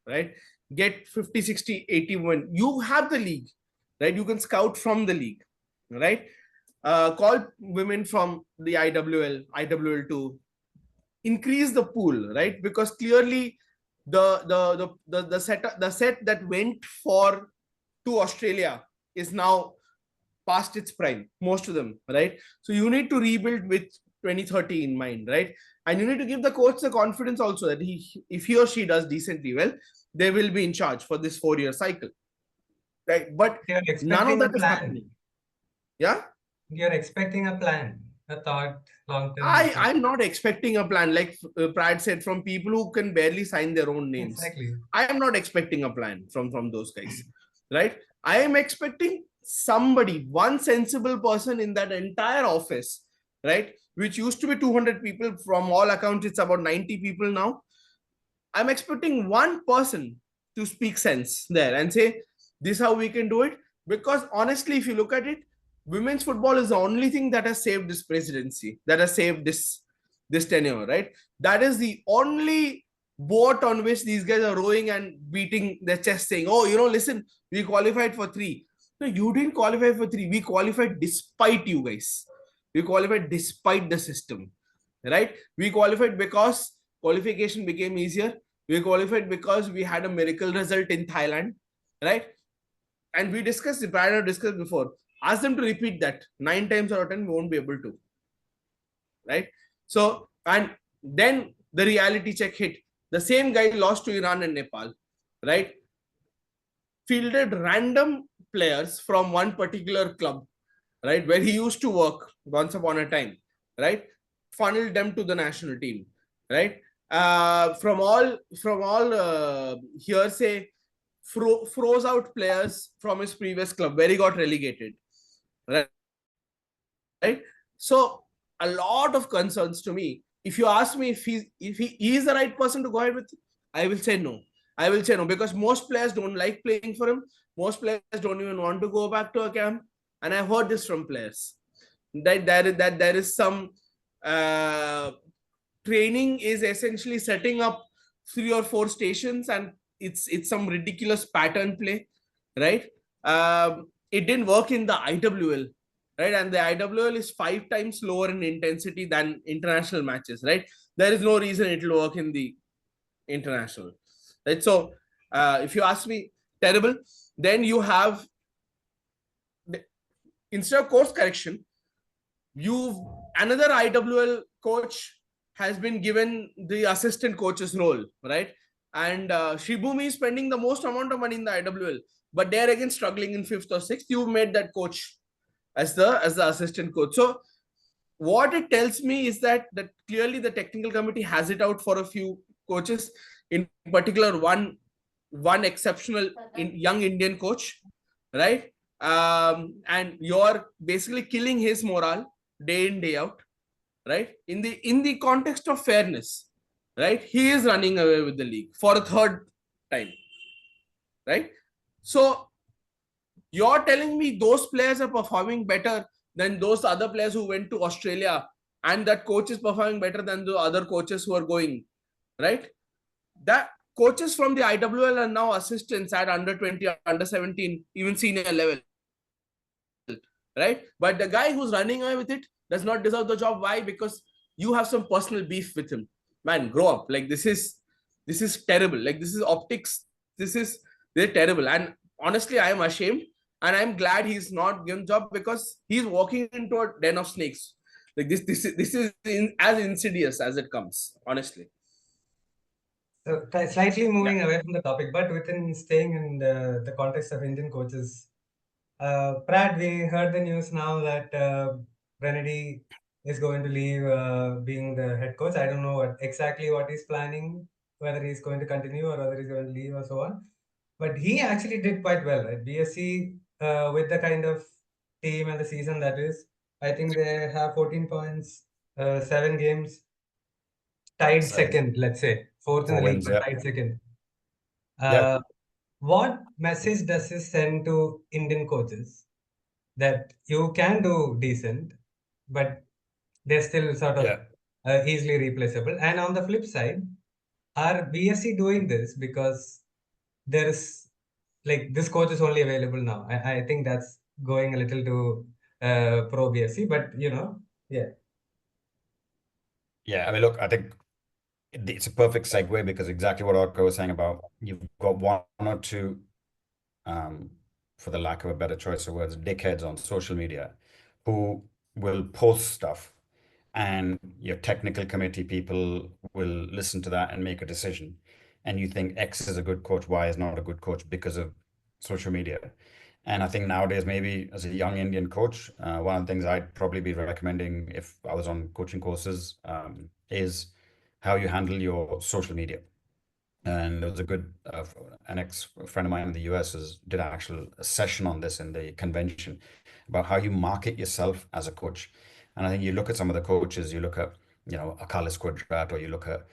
C: right? Get 50, 60, 80 women. You have the league, right? You can scout from the league, right? Call women from the IWL, IWL2, increase the pool, right? Because clearly the set that went to Australia is now past its prime, most of them, right? So you need to rebuild with 2030 in mind, right? And you need to give the coach the confidence also that if he or she does decently well, they will be in charge for this 4-year cycle, right? But none of that is happening. Yeah?
A: You're expecting a plan, a thought, long-term.
C: I'm not expecting a plan, like Pratt said, from people who can barely sign their own names.
A: Exactly.
C: I am not expecting a plan from those guys, right? I am expecting somebody, one sensible person in that entire office, right, which used to be 200 people. From all accounts, it's about 90 people now. I'm expecting one person to speak sense there and say, this is how we can do it. Because honestly, if you look at it, women's football is the only thing that has saved this presidency, that has saved this tenure, right? That is the only boat on which these guys are rowing and beating their chest, saying, oh, listen, we qualified for 3. No, you didn't qualify for 3. We qualified despite you guys. We qualified despite the system, right? We qualified because qualification became easier. We qualified because we had a miracle result in Thailand, right? And we discussed it, Brian discussed before. Ask them to repeat that 9 times out of 10, we won't be able to, right? So, and then the reality check hit. The same guy lost to Iran and Nepal, right? Fielded random players from one particular club, right, where he used to work once upon a time, right? Funneled them to the national team, right? From all hearsay, froze out players from his previous club where he got relegated, right? So a lot of concerns to me. If you ask me if he is the right person to go ahead with, I will say no. I will say no, because most players don't like playing for him. Most players don't even want to go back to a camp. And I've heard this from players, that there is some training is essentially setting up 3 or 4 stations, and it's some ridiculous pattern play, right? It didn't work in the IWL, right? And the IWL is 5 times lower in intensity than international matches, right? There is no reason it will work in the international. Right? So if you ask me, terrible. Then you have, instead of course correction, another IWL coach has been given the assistant coach's role, right? And Shibumi is spending the most amount of money in the IWL, but they're again struggling in fifth or sixth. You've made that coach as the assistant coach. So what it tells me is that clearly the technical committee has it out for a few coaches, in particular one exceptional young Indian coach, right? And you're basically killing his morale day in day out, right? In the context of fairness, right? He is running away with the league for a third time, right? So you're telling me those players are performing better than those other players who went to Australia, and that coach is performing better than the other coaches who are going, right? That coaches from the IWL are now assistants at under 20, under 17, even senior level, right? But the guy who's running away with it does not deserve the job. Why? Because you have some personal beef with him. Man, grow up. Like this is terrible. Like this is optics. They're terrible. And honestly, I am ashamed, and I'm glad he's not given job, because he's walking into a den of snakes. Like this is as insidious as it comes, honestly.
A: So slightly moving away from the topic, but within staying in the context of Indian coaches, Brad, we heard the news now that Renedy is going to leave being the head coach. I don't know exactly what he's planning, whether he's going to continue or whether he's going to leave or so on. But he actually did quite well, right? BSC, with the kind of team and the season that is, I think they have 14 points, 7 games, tied second, let's say. Fourth in the league, but tied second. What message does this send to Indian coaches that you can do decent, but they're still sort of easily replaceable? And on the flip side, are BSC doing this because there is like this coach is only available now? I think that's going a little to pro BSC, but yeah.
B: Yeah, I mean, look, I think it's a perfect segue, because exactly what Orko was saying about you've got one or two, for the lack of a better choice of words, dickheads on social media who will post stuff, and your technical committee people will listen to that and make a decision. And you think X is a good coach, Y is not a good coach because of social media. And I think nowadays, maybe as a young Indian coach, one of the things I'd probably be recommending if I was on coaching courses is how you handle your social media. And there was a good, an ex-friend of mine in the US did an actual session on this in the convention about how you market yourself as a coach. And I think you look at some of the coaches, you look at, Akalis Quadrat, or you look at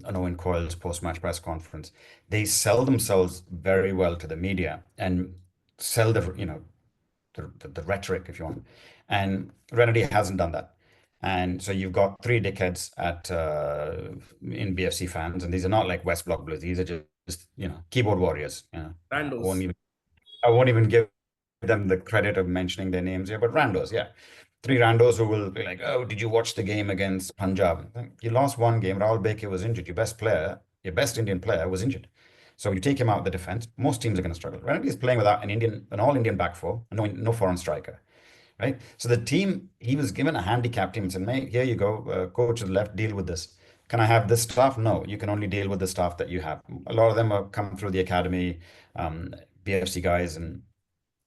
B: Owen Coyle's post-match press conference. They sell themselves very well to the media and sell the rhetoric, if you want. And Renedy hasn't done that. And so you've got three dickheads in BFC fans, and these are not like West Block Blues. These are just keyboard warriors.
C: Randos.
B: I won't even give them the credit of mentioning their names here, but randos, yeah. Three randos who will be like, "Oh, did you watch the game against Punjab? You lost one game. Rahul Baker was injured. Your best player, your best Indian player, was injured. So you take him out of the defense. Most teams are going to struggle. Renedy is playing without an all-Indian back four, no foreign striker. Right? So the team, he was given a handicap team and said, mate, here you go, coach to the left, deal with this. Can I have this staff? No, you can only deal with the staff that you have. A lot of them are coming through the academy, BFC guys, and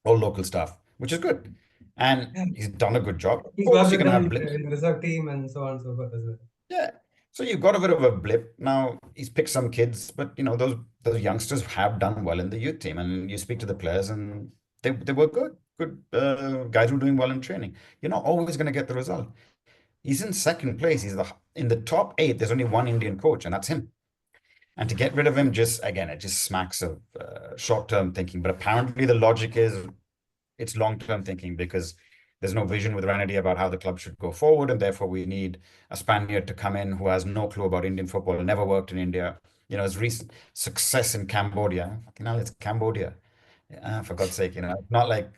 B: all local staff, which is good. And he's done a good job.
A: He's worked with them in the reserve team and so on and so forth as well.
B: Yeah. So you've got a bit of a blip. Now he's picked some kids, but those youngsters have done well in the youth team. And you speak to the players and they were good guys who are doing well in training. You're not always going to get the result. He's in second place. He's in the top 8. There's only one Indian coach, and that's him. And to get rid of him, it just smacks of short-term thinking. But apparently the logic is it's long-term thinking, because there's no vision with Renedy about how the club should go forward, and therefore we need a Spaniard to come in who has no clue about Indian football, never worked in India. His recent success in Cambodia. Fucking hell, it's Cambodia. For God's sake, it's not like,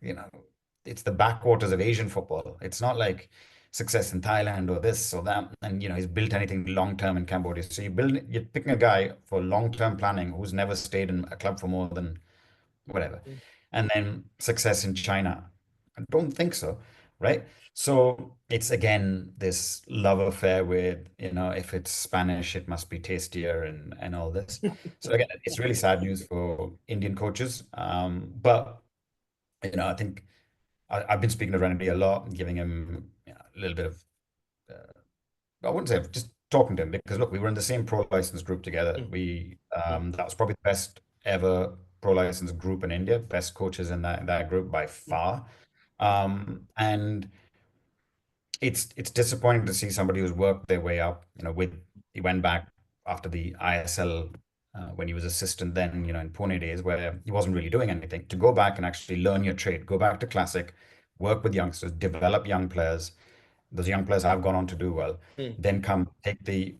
B: it's the backwaters of Asian football. It's not like success in Thailand or this or that, and he's built anything long term in Cambodia. So you're picking a guy for long term planning who's never stayed in a club for more than whatever, and then success in China. I don't think so, right? So it's again this love affair with, if it's Spanish, it must be tastier and all this. So again, it's really sad news for Indian coaches. But I think I've been speaking to Randy a lot and giving him a little bit of, I wouldn't say just talking to him, because look, we were in the same pro license group together. That was probably the best ever pro license group in India, best coaches in that group by far. And it's disappointing to see somebody who's worked their way up. He went back after the ISL when he was assistant then, in Pune days where he wasn't really doing anything. To go back and actually learn your trade, go back to classic, work with youngsters, develop young players. Those young players have gone on to do well. Then come take the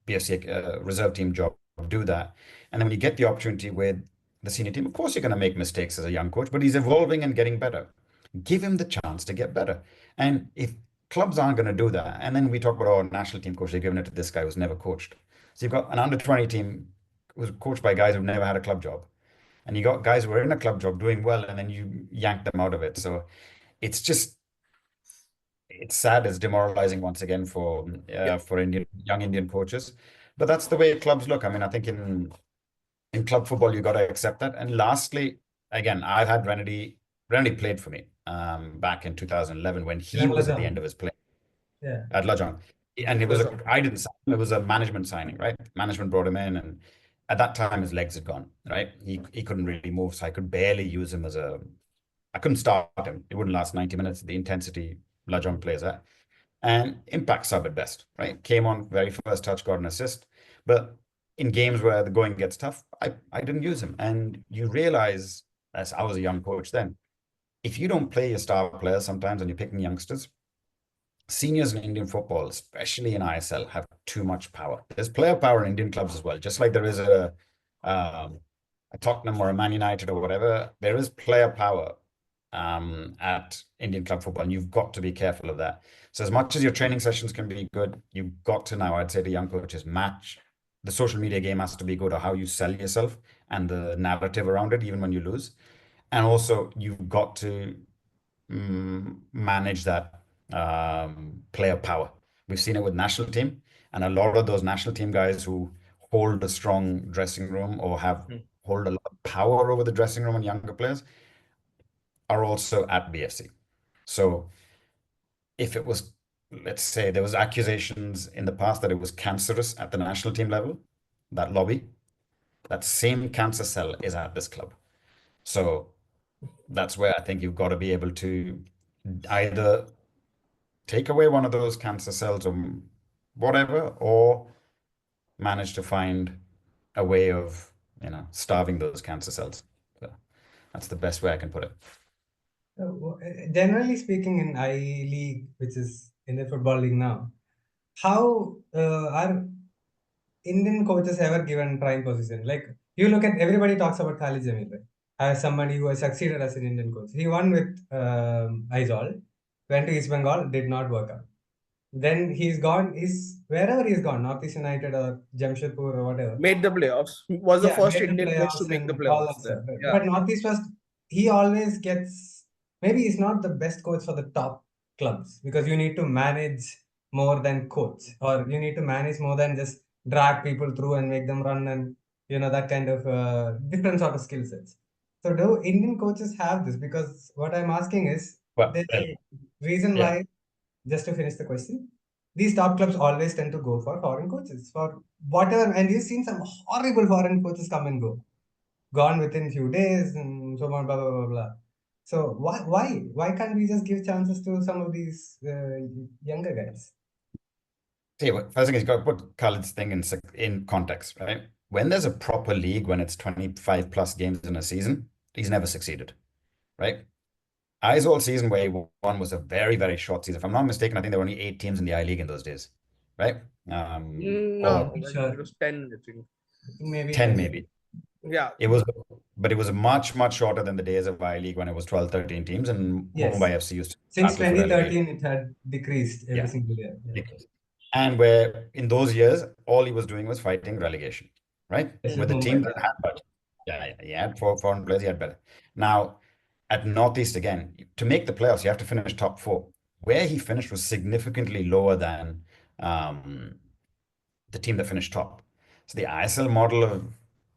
B: BFC reserve team job, do that, and then when you get the opportunity with the senior team, of course you're going to make mistakes as a young coach, but he's evolving and getting better. Give him the chance to get better. And if clubs aren't going to do that, and then we talk about, national team coach, they're giving it to this guy who's never coached. So you've got an under 20 team who's coached by guys who've never had a club job. And you got guys who are in a club job doing well, and then you yank them out of it. So it's sad, it's demoralizing once again for young Indian coaches. But that's the way clubs look. I mean, I think in club football, you got to accept that. And lastly, again, I've had Renedy played for me back in 2011 when he was at the end of his play.
A: Yeah.
B: At Lajong. And I didn't sign him, it was a management signing, right? Management brought him in, and at that time his legs had gone, right? He couldn't really move, so I could barely use him I couldn't start him. It wouldn't last 90 minutes, the intensity Lajong plays at. And impact sub at best, right? Came on very first touch, got an assist. But in games where the going gets tough, I didn't use him. And you realize, as I was a young coach then, if you don't play your star players sometimes and you're picking youngsters, seniors in Indian football, especially in ISL, have too much power. There's player power in Indian clubs as well, just like there is a Tottenham or a Man United or whatever. There is player power at Indian club football, and you've got to be careful of that. So as much as your training sessions can be good, you've got to now, I'd say to young coaches, match the social media game has to be good, or how you sell yourself and the narrative around it, even when you lose. And also you've got to manage that player power. We've seen it with national team, and a lot of those national team guys who hold a strong dressing room or hold a lot of power over the dressing room and younger players are also at BFC. So if it was, let's say there was accusations in the past that it was cancerous at the national team level, that lobby, that same cancer cell is at this club. So that's where I think you've got to be able to either take away one of those cancer cells or whatever, or manage to find a way of, starving those cancer cells. So that's the best way I can put it.
A: Generally speaking, in I League, which is in the football league now, how are Indian coaches ever given prime position? Like, you look at, everybody talks about Khalid Jamil, right? As somebody who has succeeded as an Indian coach. He won with Aizawl, went to East Bengal, did not work out. Then he's gone, wherever he's gone, Northeast United or Jamshedpur or whatever.
C: Made the playoffs. Was the first
A: made the
C: Indian coach to
A: playoffs
C: make the
A: and all
C: playoffs
A: that stuff,
C: there.
A: right?
C: Yeah.
A: But Northeast was, he always gets, maybe he's not the best coach for the top clubs, because you need to manage more than coach, or you need to manage more than just drag people through and make them run, and that kind of different sort of skill sets. So do Indian coaches have this? Because what I'm asking is, there's a reason why, just to finish the question, these top clubs always tend to go for foreign coaches for whatever, and you've seen some horrible foreign coaches come and go, gone within few days, and so on, blah blah blah blah. So why can't we just give chances to some of these younger guys?
B: See, first thing is, you got to put Khaled's thing in context, right? When there's a proper league, when it's 25 plus games in a season, he's never succeeded, right? Aizawl season where he won was a very, very short season. If I'm not mistaken, I think there were only 8 teams in the I League in those days, right?
C: No,
A: Sure.
C: it was 10, I think.
A: Maybe
B: 10 maybe.
C: Yeah.
B: It was but it was much, much shorter than the days of I-League when it was 12, 13 teams, and
A: Yes.
B: Mumbai FC used to
A: Since
B: battle for relegation.
A: 2013, it had decreased every single year. Yeah.
B: And where in those years, all he was doing was fighting relegation, right?
A: This is
B: With the
A: Mumbai.
B: team that had budget. Yeah, he had foreign players, he had better. Now, at Northeast again, to make the playoffs, you have to finish top 4. Where he finished was significantly lower than the team that finished top. So the ISL model of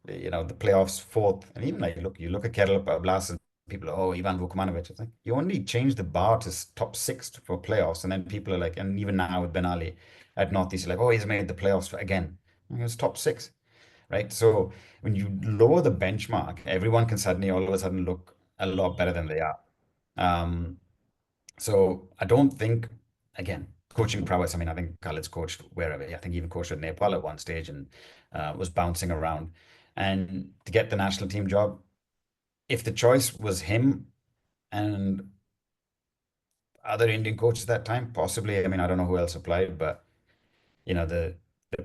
B: the playoffs 4th, and even like you look at Kerala Blasters, people are, Ivan Vukmanovic. It's like you only change the bar to top 6 for playoffs, and then people are like, and even now with Ben Ali at Northeast, like, he's made the playoffs again. It's top 6, right? So when you lower the benchmark, everyone can suddenly all of a sudden look a lot better than they are. So I don't think, again, coaching prowess. I mean, I think Khaled's coached wherever. I think he even coached at Nepal at one stage and was bouncing around. And to get the national team job, if the choice was him and other Indian coaches at that time, possibly. I mean, I don't know who else applied, but the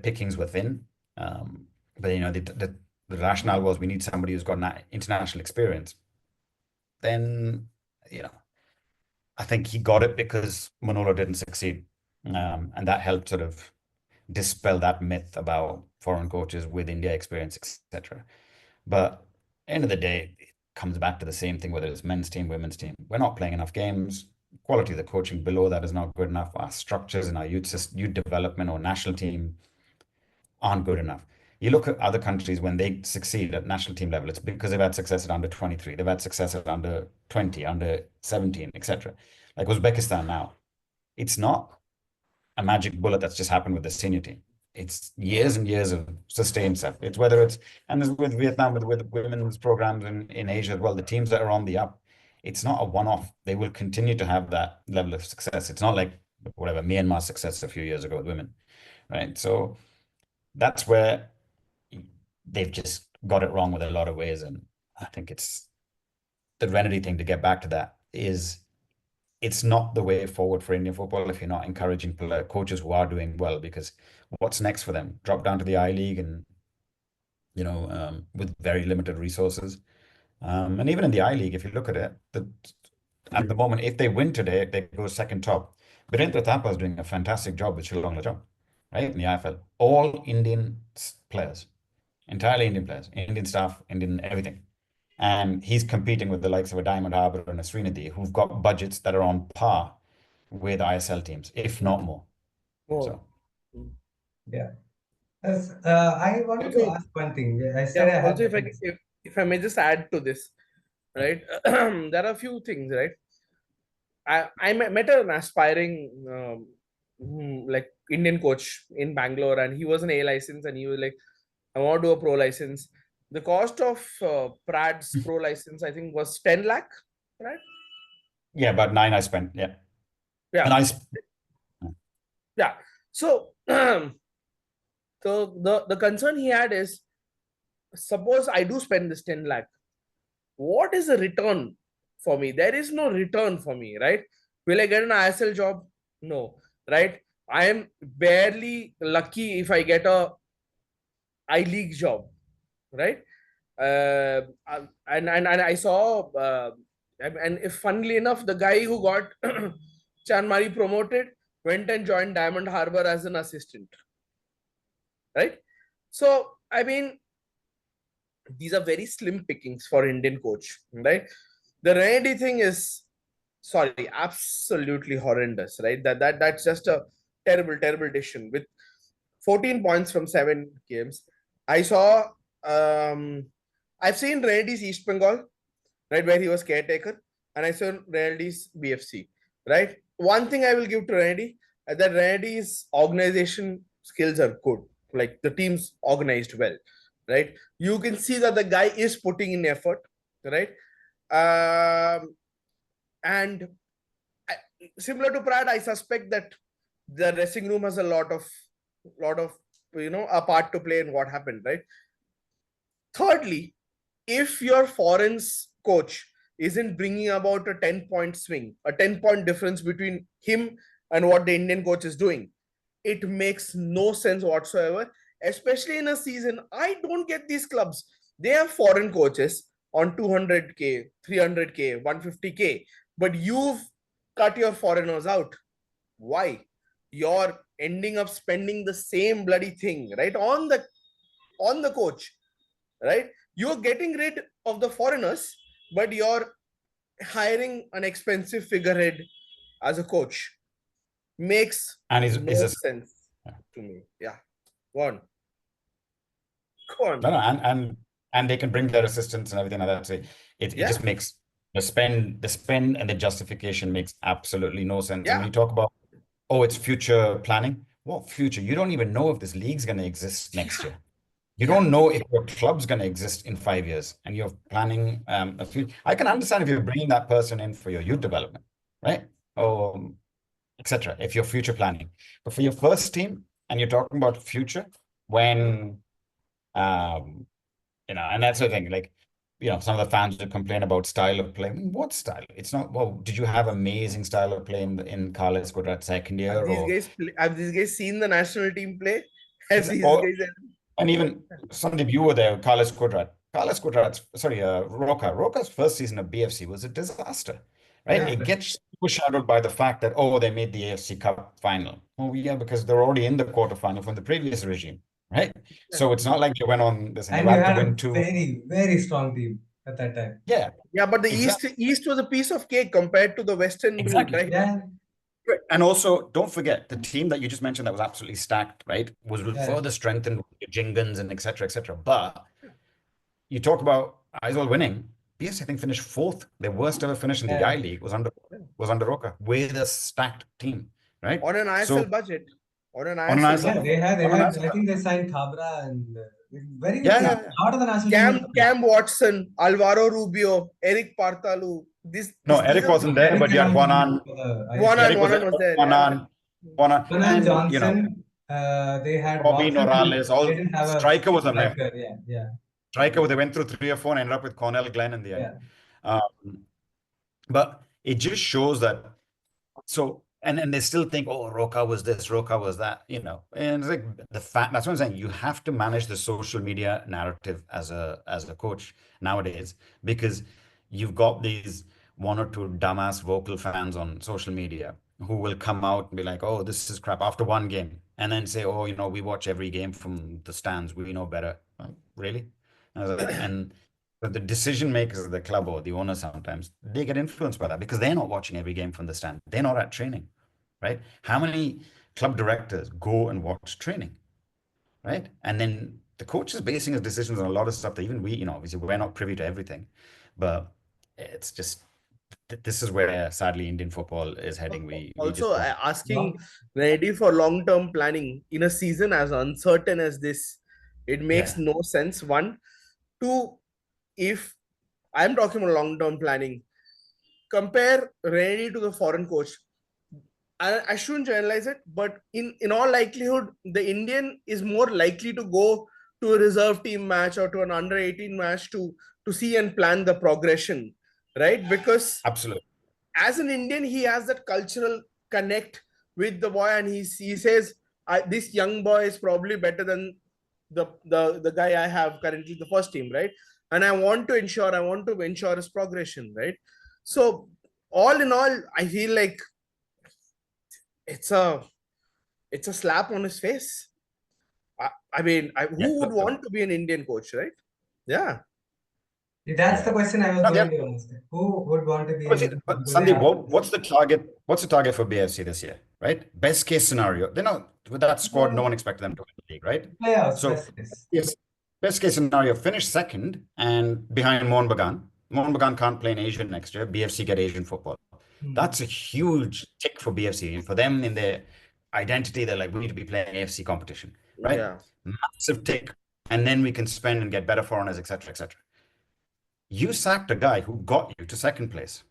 B: pickings were thin. But the rationale was we need somebody who's got international experience. Then I think he got it because Manolo didn't succeed, and that helped sort of dispel that myth about foreign coaches with India experience, etc. But end of the day, it comes back to the same thing, whether it's men's team, women's team. We're not playing enough games. Quality of the coaching below that is not good enough. Our structures in our youth development or national team aren't good enough. You look at other countries when they succeed at national team level, it's because they've had success at under 23, they've had success at under 20, under 17, etc. Like Uzbekistan now, it's not a magic bullet that's just happened with the senior team. It's years and years of sustained stuff. It's and with Vietnam, with women's programs in Asia as well, the teams that are on the up, it's not a one-off. They will continue to have that level of success. It's not like whatever Myanmar's success a few years ago with women, right? So that's where they've just got it wrong with a lot of ways. And I think it's the remedy thing to get back to that is it's not the way forward for Indian football if you're not encouraging coaches who are doing well, because what's next for them? Drop down to the I-League and, with very limited resources. And even in the I-League, if you look at it, at the moment, if they win today, they go second top. Birendra Thapa is doing a fantastic job with Shillong Lajong, right? In the IFL. All Indian players, entirely Indian players, Indian staff, Indian everything. And he's competing with the likes of a Diamond Harbour and a Srinidhi, who've got budgets that are on par with ISL teams, if not more. So,
A: yeah. I wanted to ask one thing. I said I had
C: if I may just add to this, right? There are a few things, right? I met an aspiring like Indian coach in Bangalore, and he was an A license, and he was like, I want to do a pro license. The cost of Prad's pro license, I think, was 10 lakh, right?
B: Yeah, about 9 I spent. Yeah.
C: Yeah.
B: And
C: yeah. So the concern he had is, suppose I do spend this 10 lakh, what is the return for me? There is no return for me, right? Will I get an ISL job? No, right? I am barely lucky if I get a I-League job, right? And I saw, and if funnily enough, the guy who got Chanmari promoted went and joined Diamond Harbour as an assistant, right? So, I mean, these are very slim pickings for Indian coach, right? The remedy thing is, sorry, absolutely horrendous, right? That's just a terrible decision. With 14 points from 7 games, I saw, I've seen Renedi's East Bengal, right, where he was caretaker, and I saw Renedi's BFC, right? One thing I will give to Renedi, that Renedi's organization skills are good. Like the team's organized well, right? You can see that the guy is putting in effort, right? And similar to Prad, I suspect that the dressing room has a lot of a part to play in what happened, right? Thirdly, if your foreign's coach isn't bringing about a 10-point swing, a 10-point difference between him and what the Indian coach is doing, it makes no sense whatsoever, especially in a season. I don't get these clubs. They have foreign coaches. on 200k, 300k, 150k, but you've cut your foreigners out. Why? You're ending up spending the same bloody thing, right? On the coach, right? You're getting rid of the foreigners, but you're hiring an expensive figurehead as a coach. Makes
B: And
C: no sense to me. Yeah. Go on. Go on.
B: No, and they can bring their assistants and everything like that. So it just makes the spend and the justification makes absolutely no sense. And when you talk about, oh, it's future planning. What future? You don't even know if this league's going to exist next year. You don't know if your club's going to exist in 5 years, and you're planning a future. I can understand if you're bringing that person in for your youth development, right? Or etc. If you're future planning, but for your first team, and you're talking about future, when and that's the thing. Like, some of the fans would complain about style of play. I mean, what style? It's not. Well, did you have amazing style of play in Carlos Quadrat's second year?
C: Have these guys seen the national team play? Have these guys?
B: And even Sandeep, you were there. Carlos Quadrat. Roca's first season of BFC was a disaster, right?
C: Yeah.
B: It gets overshadowed by the fact that, they made the AFC Cup final. Oh yeah, because they're already in the quarterfinal from the previous regime, right? So it's not like you went on this
A: and you had a very, very strong team at that time.
B: Yeah.
C: Yeah, but the East was a piece of cake compared to the Western group, right?
A: Yeah.
B: And also, don't forget, the team that you just mentioned that was absolutely stacked, right, was further strengthened with Jingans and etc., etc. But you talk about Aizawl winning. BS, I think, finished 4th. Their worst ever finish in the I League was under Roca with a stacked team, right?
C: On an ISL budget. On an ISL budget.
A: They had. I think they signed Cabra and very good. Lot of the national team.
C: Cam Watson, Alvaro Rubio, Eric Partalu.
B: Eric wasn't there, but you had Juanan.
C: Juanan was there.
A: Juanan Johnson. They had
B: Bobby Morales. Striker was a man.
A: Yeah.
B: Striker, they went through 3 or 4 and ended up with Cornell Glenn in the end. But it just shows that. So, and they still think, Roca was this, Roca was that, and it's like the fact. That's what I'm saying. You have to manage the social media narrative as a coach nowadays, because you've got these 1 or 2 dumbass vocal fans on social media who will come out and be like, oh, this is crap after one game, and then say, oh, we watch every game from the stands, we know better. Really? And the decision makers of the club or the owners, sometimes they get influenced by that because they're not watching every game from the stand. They're not at training, right? How many club directors go and watch training, right? And then the coach is basing his decisions on a lot of stuff that even we, obviously we're not privy to everything, but it's just, this is where sadly Indian football is heading.
C: Asking ready for long-term planning in a season as uncertain as this, it makes no sense. 1, 2, if I'm talking about long-term planning, compare Rennie to the foreign coach. I shouldn't generalize it, but in all likelihood, the Indian is more likely to go to a reserve team match or to an under 18 match to see and plan the progression, right? Because
B: absolutely,
C: as an Indian, he has that cultural connect with the boy, and he says, this young boy is probably better than the guy I have currently the first team, right? And I want to ensure his progression, right? So all in all, I feel like it's a slap on his face. I mean, who would want to be an Indian coach, right? Yeah.
A: That's the question I was going to ask. Who would want to be?
B: But Sandeep, what's the target? What's the target for BFC this year? Right, best case scenario. With that squad, no one expected them to win the league, right?
A: Playoffs.
B: So yes, best case scenario, finish second and behind Mohun Bagan. Mohun Bagan can't play in Asia next year. BFC get Asian football. That's a huge tick for BFC. And for them, in their identity, they're like, we need to be playing AFC competition, right?
C: Yeah.
B: Massive tick, and then we can spend and get better foreigners, etc., etc. You sacked a guy who got you to second place.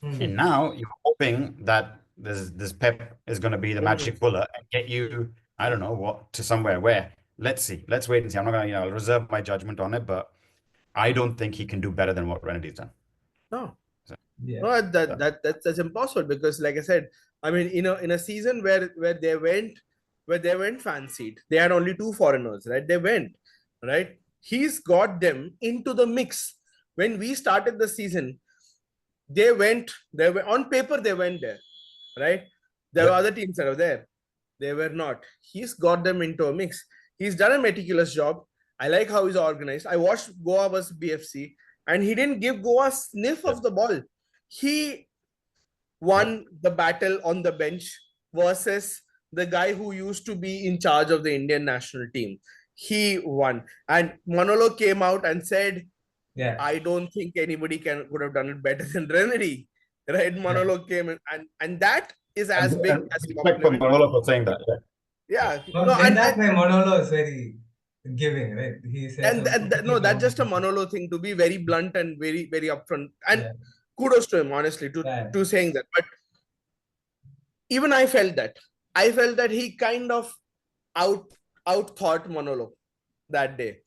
B: And now you're hoping that this Pep is going to be the magic bullet and get you, I don't know what, to somewhere where. Let's see. Let's wait and see. I'm not going to, I'll reserve my judgment on it, but I don't think he can do better than what Renedy's done.
C: No. No, that's impossible, because like I said, I mean, in a season where they went fancied, they had only 2 foreigners, right? They went, right? he's got them into the mix. When we started the season, they were on paper, they went there, right? There were other teams that were there. They were not. He's got them into a mix. He's done a meticulous job. I like how he's organized. I watched Goa vs BFC, and he didn't give Goa a sniff of the ball. He won the battle on the bench versus the guy who used to be in charge of the Indian national team. He won. And Manolo came out and said, I don't think anybody could have done it better than Renedy. Right? Manolo came in, and that is as big as a
B: respect for Manolo for saying that.
C: Yeah.
A: No, in that way, Manolo is very giving, right? He says,
C: no, that's just a Manolo thing, to be very blunt and very, very upfront. And kudos to him, honestly, to saying that. But even I felt that he kind of out thought Manolo that day,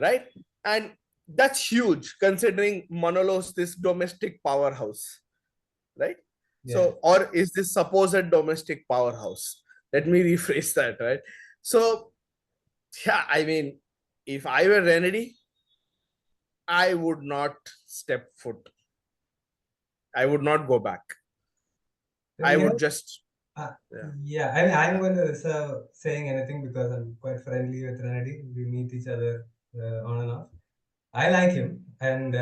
C: right? And that's huge considering Manolo's this domestic powerhouse, right? So, or is this supposed domestic powerhouse? Let me rephrase that, right? So, yeah, I mean, if I were Renedy, I would not step foot. I would not go back. I would just.
A: I mean, I'm going to reserve saying anything because I'm quite friendly with Renedy. We meet each other on and off. I like him, and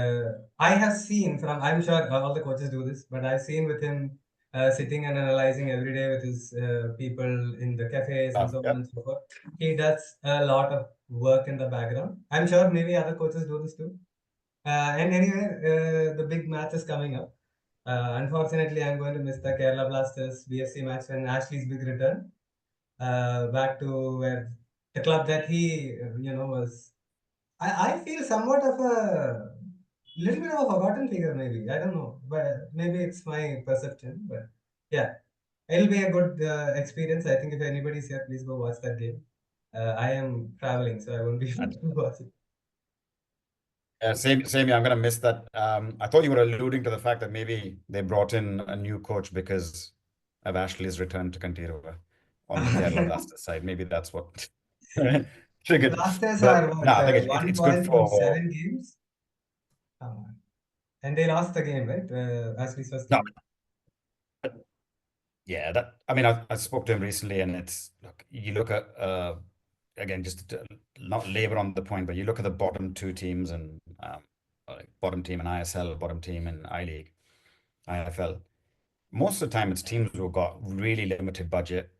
A: I have seen from, I'm sure all the coaches do this, but I've seen with him sitting and analyzing every day with his people in the cafes and so on and so forth. He does a lot of work in the background. I'm sure maybe other coaches do this too. And anyway, the big match is coming up. Unfortunately, I'm going to miss the Kerala Blasters BFC match when Ashley's big return back to where the club that he, was. I feel somewhat of a little bit of a forgotten figure, maybe. I don't know, but maybe it's my perception. But yeah, it'll be a good experience. I think if anybody's here, please go watch that game. I am traveling, so I won't be able to watch it.
B: Same. I'm gonna miss that. I thought you were alluding to the fact that maybe they brought in a new coach because of Ashley's return to Kantirova on the Kerala Blasters side. Maybe that's what triggered.
A: Blasters
B: But
A: are what,
B: no, I think it's good for
A: 7 games. And they lost the game, right? Ashley's first game.
B: Yeah, that I mean, I spoke to him recently, and it's you look at again, just to not labor on the point, but you look at the bottom two teams and like bottom team in ISL, bottom team in I League, IFL. Most of the time, it's teams who've got really limited budget,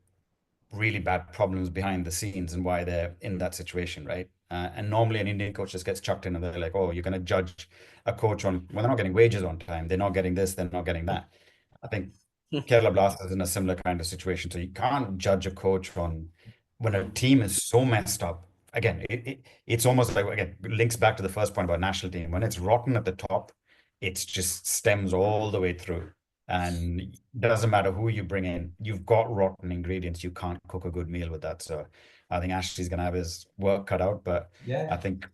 B: really bad problems behind the scenes, and why they're in that situation, right? And normally, an Indian coach just gets chucked in, and they're like, "Oh, you're going to judge a coach on when they're not getting wages on time, they're not getting this, they're not getting that." I think Kerala Blasters is in a similar kind of situation. So you can't judge a coach on when a team is so messed up. Again, it's almost like, again, links back to the first point about national team. When it's rotten at the top, it just stems all the way through. And it doesn't matter who you bring in, you've got rotten ingredients. You can't cook a good meal with that. So I think Ashley's going to have his work cut out. But I think.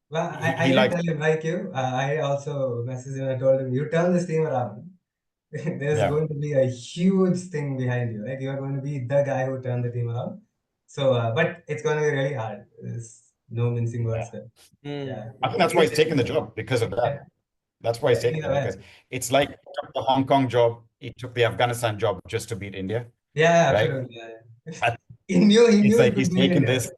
A: Well, I didn't tell him like you. I also messaged him. I told him, you turn this team around. There's going to be a huge thing behind you, right? You're going to be the guy who turned the team around. So, but it's going to be really hard. There's no mincing words there.
B: I think that's why he's taking the job, because of that. That's why he's taking it. Because it's like he took the Hong Kong job, he took the Afghanistan job just to beat India.
A: Yeah,
B: right?
A: Absolutely. Yeah. He knew
B: he's taking this.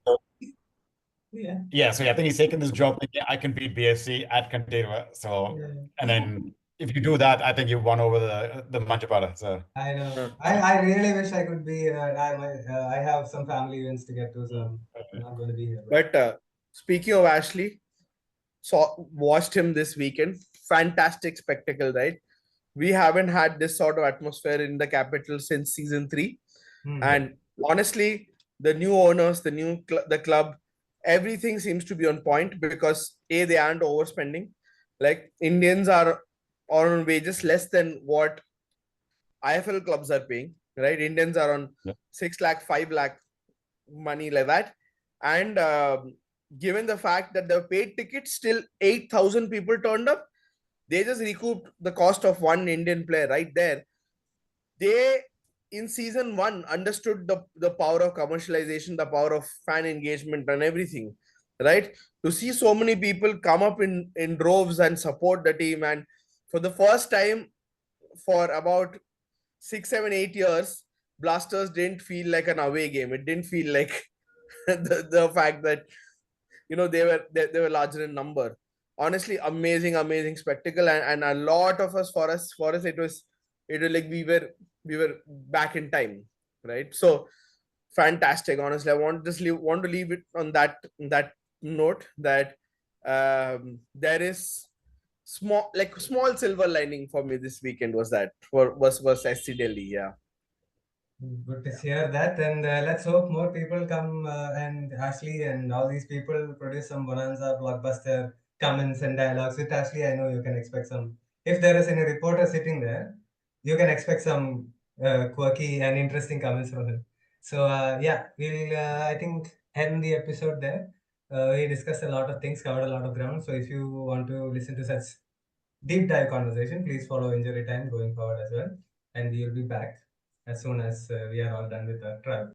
A: Yeah.
B: So I think he's taking this job. Thinking, I can beat BFC at Kantirova. So, and then if you do that, I think you won over the Manjapara. So
A: I know. I really wish I could be. I have some family events to get to, so I'm not going to be here.
C: But speaking of Ashley, watched him this weekend. Fantastic spectacle, right? We haven't had this sort of atmosphere in the capital since season 3. And honestly, the new owners, the club, everything seems to be on point because they aren't overspending. Like, Indians are on wages less than what IFL clubs are paying, right? Indians are on 6 lakh, 5 lakh money like that. And given the fact that the paid tickets, still 8,000 people turned up, they just recouped the cost of one Indian player right there. They, in season 1, understood the power of commercialization, the power of fan engagement and everything, right? To see so many people come up in droves and support the team, and for the first time for about 6, 7, 8 years, Blasters didn't feel like an away game. It didn't feel like the fact that they were larger in number. Honestly, amazing spectacle, and a lot of us for us it was like we were back in time, right? So fantastic. Honestly, I want to leave it on that note that there is small silver lining for me this weekend was that was SC Delhi. Yeah.
A: Good to hear that, and let's hope more people come and Ashley and all these people produce some bonanza blockbuster comments and dialogues. With Ashley, I know you can expect some. If there is any reporter sitting there, you can expect some quirky and interesting comments from him. So yeah, we'll I think end the episode there. We discussed a lot of things, covered a lot of ground. So if you want to listen to such deep dive conversation, please follow Injury Time going forward as well, and we will be back as soon as we are all done with our trial.